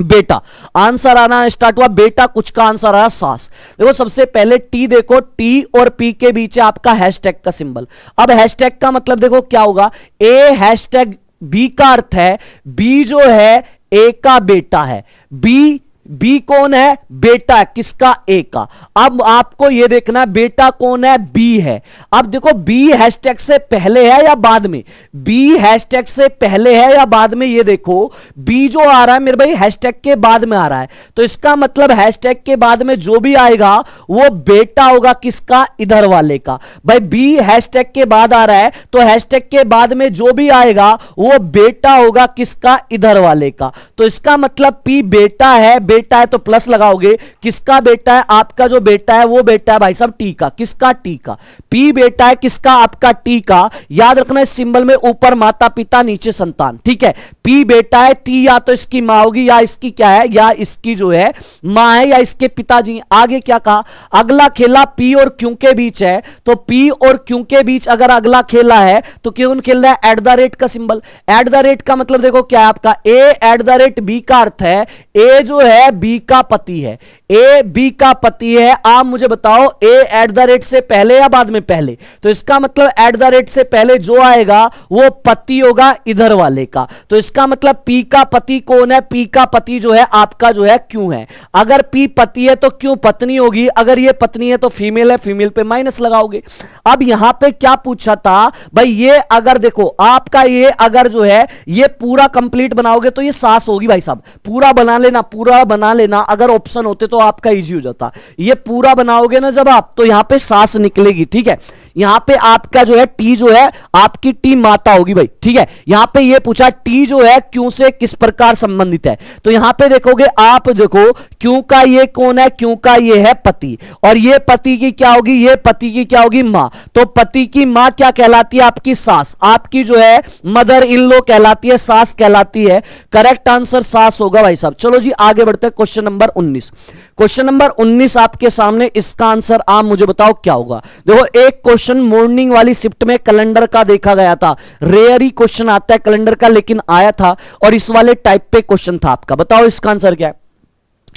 बेटा आंसर आना स्टार्ट हुआ, बेटा कुछ का आंसर आया सास। देखो सबसे पहले टी, देखो टी और पी के बीच है आपका हैशटैग का सिंबल। अब हैशटैग का मतलब देखो क्या होगा, ए हैशटैग बी का अर्थ है, बी जो है ए का बेटा है। बी बी कौन है, बेटा है, किसका, ए का। अब आपको यह देखना है बेटा कौन है, बी है। अब देखो बी हैशटैग से पहले है या बाद में, बी हैशटैग से पहले है या बाद में, ये देखो बी जो आ रहा है मेरे भाई हैशटैग के बाद में आ रहा है, तो इसका मतलब हैशटैग के बाद में जो भी आएगा वो बेटा होगा, किसका, इधर वाले का। भाई बी हैशटैग के बाद आ रहा है तो हैशटैग के बाद में जो भी आएगा वो बेटा होगा, किसका, इधर वाले का। तो इसका मतलब पी बेटा है, बेटा है तो प्लस लगाओगे, किसका बेटा है, आपका जो बेटा है वो बेटा है भाई साहब टी का, किसका, टी का। पी बेटा है किसका, आपका टी का। याद रखना इस सिंबल में ऊपर माता पिता नीचे संतान, ठीक है। पी बेटा है, टी या तो इसकी मां होगी या इसकी क्या है, या इसकी जो है मां है या इसके पिताजी। आगे क्या कहा, अगला खेला पी और क्यों के बीच है, तो पी और क्यों के बीच अगर अगला खेला है तो क्यों खेल रहा है, एट द रेट का सिंबल। एट द रेट का मतलब देखो क्या है आपका, ए एट द रेट बी का अर्थ है ए जो है बी का पति है, ए बी का पति है। आप मुझे बताओ ए एट द रेट से पहले या बाद में, पहले। तो इसका मतलब एट द रेट से पहले जो आएगा वो पति होगा, इधर वाले का। तो इसका मतलब पी का पति कौन है, पी का पति जो है आपका जो है क्यों है। अगर पी पति है तो क्यों पत्नी होगी, अगर ये पत्नी है तो फीमेल है, फीमेल पे माइनस लगाओगे। अब यहां पे क्या पूछा था भाई, ये अगर देखो आपका ये अगर जो है ये पूरा कंप्लीट बनाओगे तो ये सास होगी भाई साहब। पूरा बना लेना, पूरा बना लेना, अगर ऑप्शन होते तो आपका इजी हो जाता। ये पूरा बनाओगे ना जब आप, तो यहां पे सास निकलेगी, ठीक है। यहां पे आपका जो है टी जो है आपकी टी माता होगी भाई, ठीक है। यहां पे ये पूछा टी जो है क्यों से किस प्रकार संबंधित है, तो यहां पे देखोगे आप, देखो क्यों का ये कौन है, क्यों का ये है पति, और ये पति की क्या होगी, ये पति की क्या होगी, मां। तो पति की मां क्या कहलाती है, आपकी सास, आपकी जो है मदर इन लॉ कहलाती है, सास कहलाती है। करेक्ट आंसर सास होगा भाई साहब। चलो जी आगे बढ़ते हैं, क्वेश्चन नंबर 19। क्वेश्चन नंबर 19 आपके सामने, इसका आंसर आप मुझे बताओ क्या होगा। देखो एक क्वेश्चन मॉर्निंग वाली शिफ्ट में कैलेंडर का देखा गया था, रेयर ही क्वेश्चन आता है कैलेंडर का, लेकिन आया था, और इस वाले टाइप पे क्वेश्चन था आपका। बताओ इसका आंसर क्या है।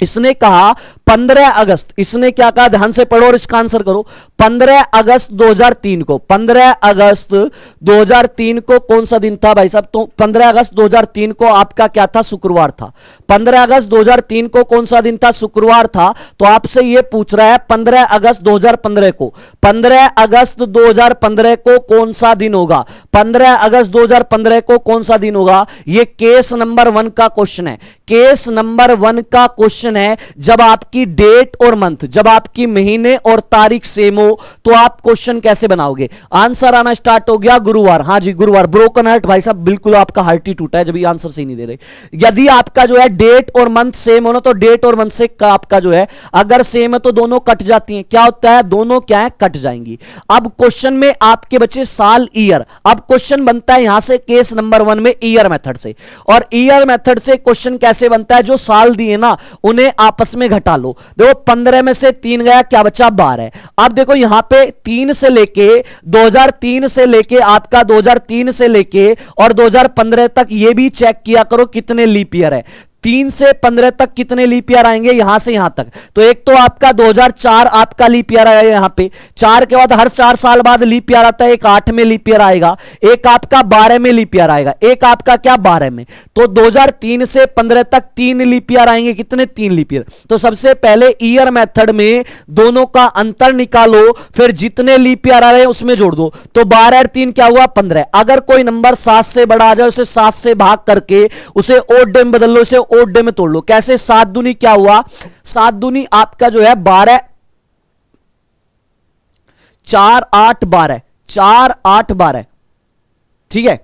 इसने कहा 15 अगस्त, इसने क्या कहा, ध्यान से पढ़ो और इसका आंसर करो। 15 अगस्त 2003 को, 15 अगस्त 2003 को कौन सा दिन था भाई साहब, तो 15 अगस्त 2003 को आपका क्या था, शुक्रवार था। 15 अगस्त 2003 को कौन सा दिन था, शुक्रवार था। तो आपसे यह पूछ रहा है 15 अगस्त 2015 को, 15 अगस्त 2015 को कौन सा दिन होगा, 15 अगस्त 2015 को कौन सा दिन होगा। यह केस नंबर 1 का क्वेश्चन है, केस नंबर 1 का क्वेश्चन है। जब आपकी डेट और मंथ, जब आपकी महीने और तारीख सेम हो तो आप क्वेश्चन कैसे बनाओगे। आंसर आना स्टार्ट हो गया, गुरुवार। हां जी गुरुवार। ब्रोकन हार्ट भाई साहब, बिल्कुल आपका हार्ट ही टूटा है जब ये आंसर सही नहीं दे रहे। यदि आपका जो है डेट और मंथ सेम हो ना, तो डेट और मंथ से आपका जो है अगर सेम है तो दोनों कट जाती हैं। क्या होता है, दोनों क्या है, कट जाएंगी। अब क्वेश्चन में आपके बचे साल, ईयर। अब क्वेश्चन बनता है यहां से केस नंबर 1 में ईयर मेथड से, और ईयर मेथड से क्वेश्चन कैसे बनता है, जो साल दिए ना उन्हें आपस में घटा लो। देखो 15 में से 3 गया, क्या बचा, 12। अब देखो यहां पे 3 से लेके 2003 से लेके आपका 2003 से लेके और 2015 तक ये भी चेक किया करो कितने लीप ईयर है। 3 से 15 तक कितने लीप ईयर आएंगे, यहां से यहां तक। तो एक तो आपका 2004 आपका लीप ईयर आया यहां पे, 4 के बाद हर 4 साल बाद लीप ईयर आता है, एक 8 में लीप ईयर आएगा, एक आपका 12 में लीप ईयर आएगा, एक आपका क्या 12 में। तो 2003 से 15 तक 3 लीप ईयर आएंगे, कितने, 3 लीप ईयर। तो सबसे पहले ईयर मेथड में दोनों का अंतर निकालो, फिर जितने लीप ईयर आ रहे हैं उसमें जोड़ दो। तो 12 और 3 क्या हुआ, 15। अगर कोई नंबर 7 से बड़ा आ जाए उसे 7 से भाग करके उसे ओड डे में बदल लो, उसे ओड डे में तोड़ लो। कैसे, 7 दूनी क्या हुआ, 7 दूनी आपका जो है 12, 4 8 12, 4 8 12, ठीक है।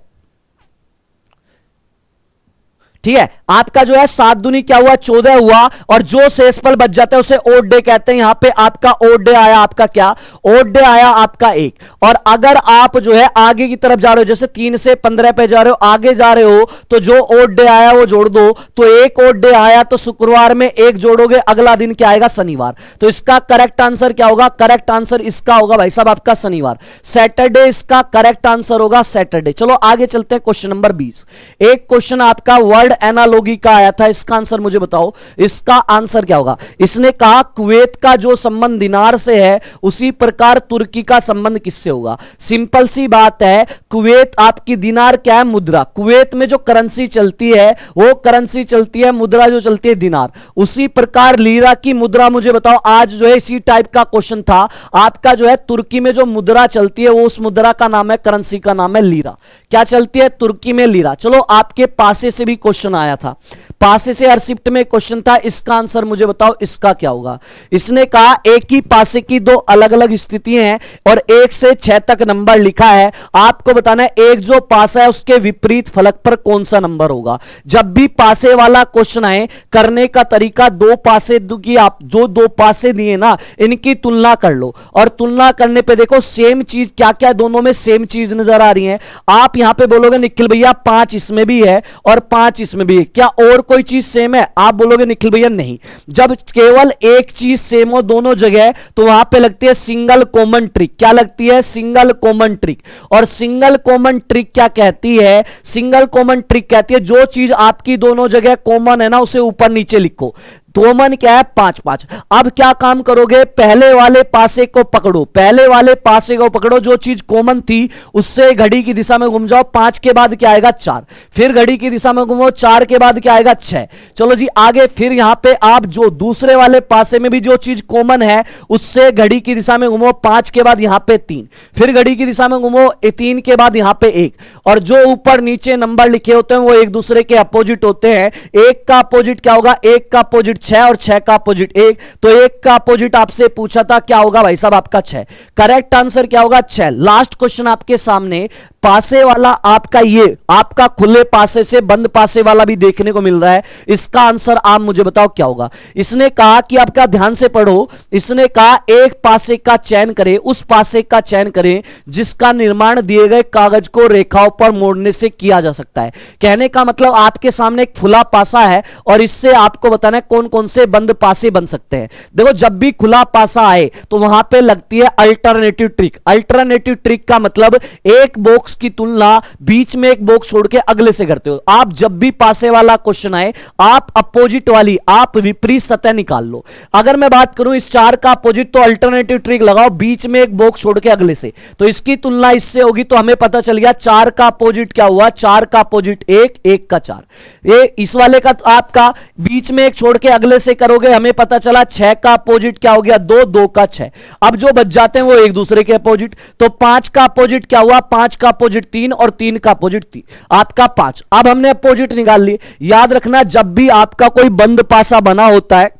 ठीक है, आपका जो है 7 दूनी क्या हुआ 14 हुआ, और जो शेषफल बच जाता है उसे ओड डे कहते हैं। यहां पे आपका ओड डे आया, आपका क्या ओड डे आया आपका 1। और अगर आप जो है आगे की तरफ जा रहे हो, जैसे 3 से 15 पे जा रहे हो, आगे जा रहे हो, तो जो ओड डे आया वो जोड़ दो। तो एक ओड डे आया तो शुक्रवार में 1 जोड़ोगे, अगला दिन क्या आएगा शनिवार। तो इसका करेक्ट आंसर क्या होगा, करेक्ट आंसर इसका होगा भाई साहब आपका शनिवार, सैटरडे इसका करेक्ट आंसर होगा सैटरडे। चलो आगे चलते हैं क्वेश्चन नंबर 20। एक क्वेश्चन आपका वर्ड एनालॉगी का आया था, इसका आंसर मुझे बताओ, इसका आंसर क्या होगा। इसने कहा कुवैत का जो संबंध दिनार से है उसी प्रकार तुर्की का संबंध किससे होगा। सिंपल सी बात है, कुवैत आपकी दिनार क्या है मुद्रा, कुवैत में जो करेंसी चलती है वो करेंसी चलती है मुद्रा जो चलती है दिनार। उसी प्रकार लीरा की मुद्रा मुझे बताओ, आज जो है इसी टाइप का क्वेश्चन था आपका, जो है तुर्की में जो मुद्रा चलती है वो उस मुद्रा का नाम है, करेंसी का नाम है लीरा। क्या चलती है तुर्की में लीरा। चलो आपके पासे से भी क्वेश्चन आया था, पासे से हर शिफ्ट में क्वेश्चन था, इसका आंसर मुझे बताओ इसका क्या होगा। इसने कहा एक ही पासे की दो अलग अलग स्थितियां हैं और 1 से 6 तक नंबर लिखा है, आपको बताना है एक जो पासा है उसके विपरीत फलक पर कौन सा नंबर होगा। जब भी पासे वाला क्वेश्चन आए, करने का तरीका दो पासे की, आप जो दो पासे दिए ना इनकी तुलना कर लो, और तुलना करने पे देखो सेम चीज क्या क्या दोनों में सेम चीज नजर आ रही है। आप यहां पे बोलोगे निखिल भैया 5 इसमें भी है और 5 इसमें भी है, क्या और कोई चीज सेम है, आप बोलोगे निखिल भैया नहीं। जब केवल एक चीज सेम हो दोनों जगह तो वहां पे लगती है सिंगल कॉमन ट्रिक। क्या लगती है, सिंगल कॉमन ट्रिक। और सिंगल कॉमन ट्रिक क्या कहती है, सिंगल कॉमन ट्रिक कहती है जो चीज आपकी दोनों जगह कॉमन है ना उसे ऊपर नीचे लिखो। कॉमन क्या है 5 5। अब क्या काम करोगे, पहले वाले पासे को पकड़ो, पहले वाले पासे को पकड़ो, जो चीज कॉमन थी उससे घड़ी की दिशा में घूम जाओ, 5 के बाद क्या आएगा 4, फिर घड़ी की दिशा में घूमो, 4 के बाद क्या आएगा 6। चलो जी आगे, फिर यहां पे आप जो दूसरे वाले पासे में भी जो चीज कॉमन है उससे घड़ी की दिशा में घूमो, 5 के बाद यहां पे 3, फिर घड़ी की दिशा में घूमो, 3 के बाद यहां पे 1। और जो ऊपर नीचे नंबर लिखे होते हैं वो एक दूसरे के अपोजिट होते हैं। 1 का अपोजिट क्या होगा, 1 का अपोजिट 6 और 6 का अपोजिट 1, तो 1 का अपोजिट आपसे पूछा था क्या होगा भाई साहब आपका 6। करेक्ट आंसर क्या होगा 6। लास्ट क्वेश्चन आपके सामने, पासे वाला आपका ये आपका खुले पासे से बंद पासे वाला भी देखने को मिल रहा है, इसका आंसर आप मुझे बताओ क्या होगा। इसने कहा कि आपका ध्यान से पढ़ो, इसने कहा एक पासे का चयन करें, उस पासे का चयन करें जिसका निर्माण दिए गए कागज को रेखाओं पर मोड़ने से किया जा सकता है। कहने का मतलब आपके सामने एक खुला पासा है और इससे आपको बताना है कौन कौन से बंद पासे बन सकते हैं। देखो जब भी खुला पासा आए तो वहां पे लगती है अल्टरनेटिव ट्रिक। अल्टरनेटिव ट्रिक का मतलब एक बॉक्स की तुलना बीच में एक बॉक्स छोड़ के अगले से करते हो। आप जब भी पासे वाला क्वेश्चन आए आप अपोजिट वाली, आप विपरीत सतह निकाल लो। अगर मैं बात करूं इस 4 का अपोजिट, तो अल्टरनेटिव ट्रिक लगाओ बीच में एक बॉक्स छोड़ के अगले से, तो इसकी तुलना इससे होगी। तो हमें पता चल गया 4 का अपोजिट क्या हुआ, 4 का अपोजिट 1, 1 का 4। ये इस वाले का तो आपका बीच में एक छोड़ के अगले से करोगे, हमें पता चला 6 का अपोजिट क्या हो गया 2, 2 का 6। अब जो बच जाते हैं वो एक दूसरे के अपोजिट, तो 5 का अपोजिट क्या हुआ, 5 का अपोजिट 3 और 3 का अपोजिट 3, आपका 5। अब हमने अपोजिट निकाल लिए। याद रखना जब भी आपका कोई बंद पासा बना होता है,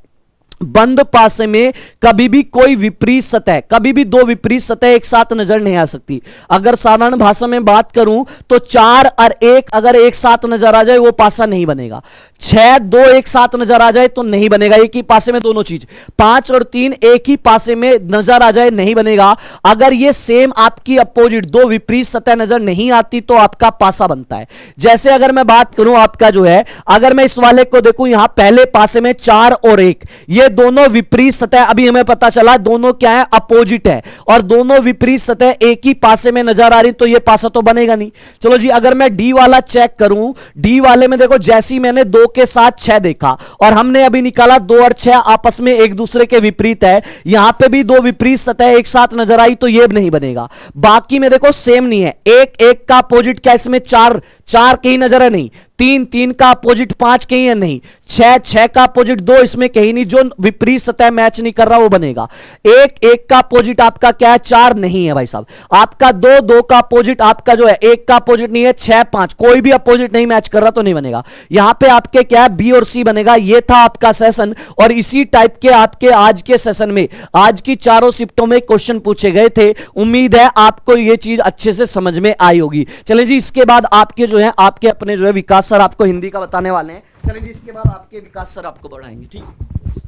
बंद पासे में कभी भी कोई विपरीत सतह, कभी भी दो विपरीत सतह एक साथ नजर नहीं आ सकती। अगर साधारण भाषा में बात करूं तो 4 और 1 अगर एक साथ नजर आ जाए वो पासा नहीं बनेगा। 6, 2 एक साथ नजर आ जाए तो नहीं बनेगा, एक ही पासे में दोनों चीज। 5 और 3 एक ही पासे में नजर आ जाए नहीं बनेगा। अगर ये सेम आपकी अपोजिट दो विपरीत सतह नजर नहीं आती तो आपका पासा बनता है। जैसे अगर मैं बात करूं आपका जो है, अगर मैं इस वाले को देखूं यहां पहले पासे में 4 और 1, ये दोनों विपरीत सतह, अभी हमें पता चला दोनों क्या है अपोजिट है, और दोनों विपरीत सतह एक ही पासे में नजर आ रही, तो ये पासा तो बनेगा नहीं। चलो जी अगर मैं डी वाला चेक करूं, डी वाले में देखो जैसी मैंने 2 के साथ 6 देखा और हमने अभी निकाला 2 और 6 आपस में एक दूसरे के विपरीत है, यहां पे भी दो विपरीत सतह एक साथ नजर आई तो ये नहीं बनेगा। बाकी में देखो सेम नहीं है, 1, 1 का अपोजिट क्या इसमें 4, 4 कहीं नजर है नहीं, 3, 3 का अपोजिट 5 कहीं है नहीं, 6, 6 का अपोजिट 2 इसमें कहीं नहीं, जो विपरीत सतह मैच नहीं कर रहा वो बनेगा। 1, 1 का अपोजिट आपका क्या है 4 नहीं है भाई साहब। आपका 2, 2 का अपोजिट आपका जो है 1 का अपोजिट नहीं है, 6, 5 कोई भी अपोजिट नहीं मैच कर रहा तो नहीं बनेगा। यहां पे आपके क्या है बी और सी बनेगा। ये था आपका सेशन और इसी टाइप के आपके आज के सेशन में आज की चारों शिफ्टों में क्वेश्चन पूछे गए थे। उम्मीद है आपको ये चीज अच्छे से समझ में आई होगी। चलें जी इसके बाद आपके जो है आपके अपने जो है विकास विकास सर आपको हिंदी का बताने वाले हैं। चलिए जी, इसके बाद आपके विकास सर आपको पढ़ाएंगे, ठीक है।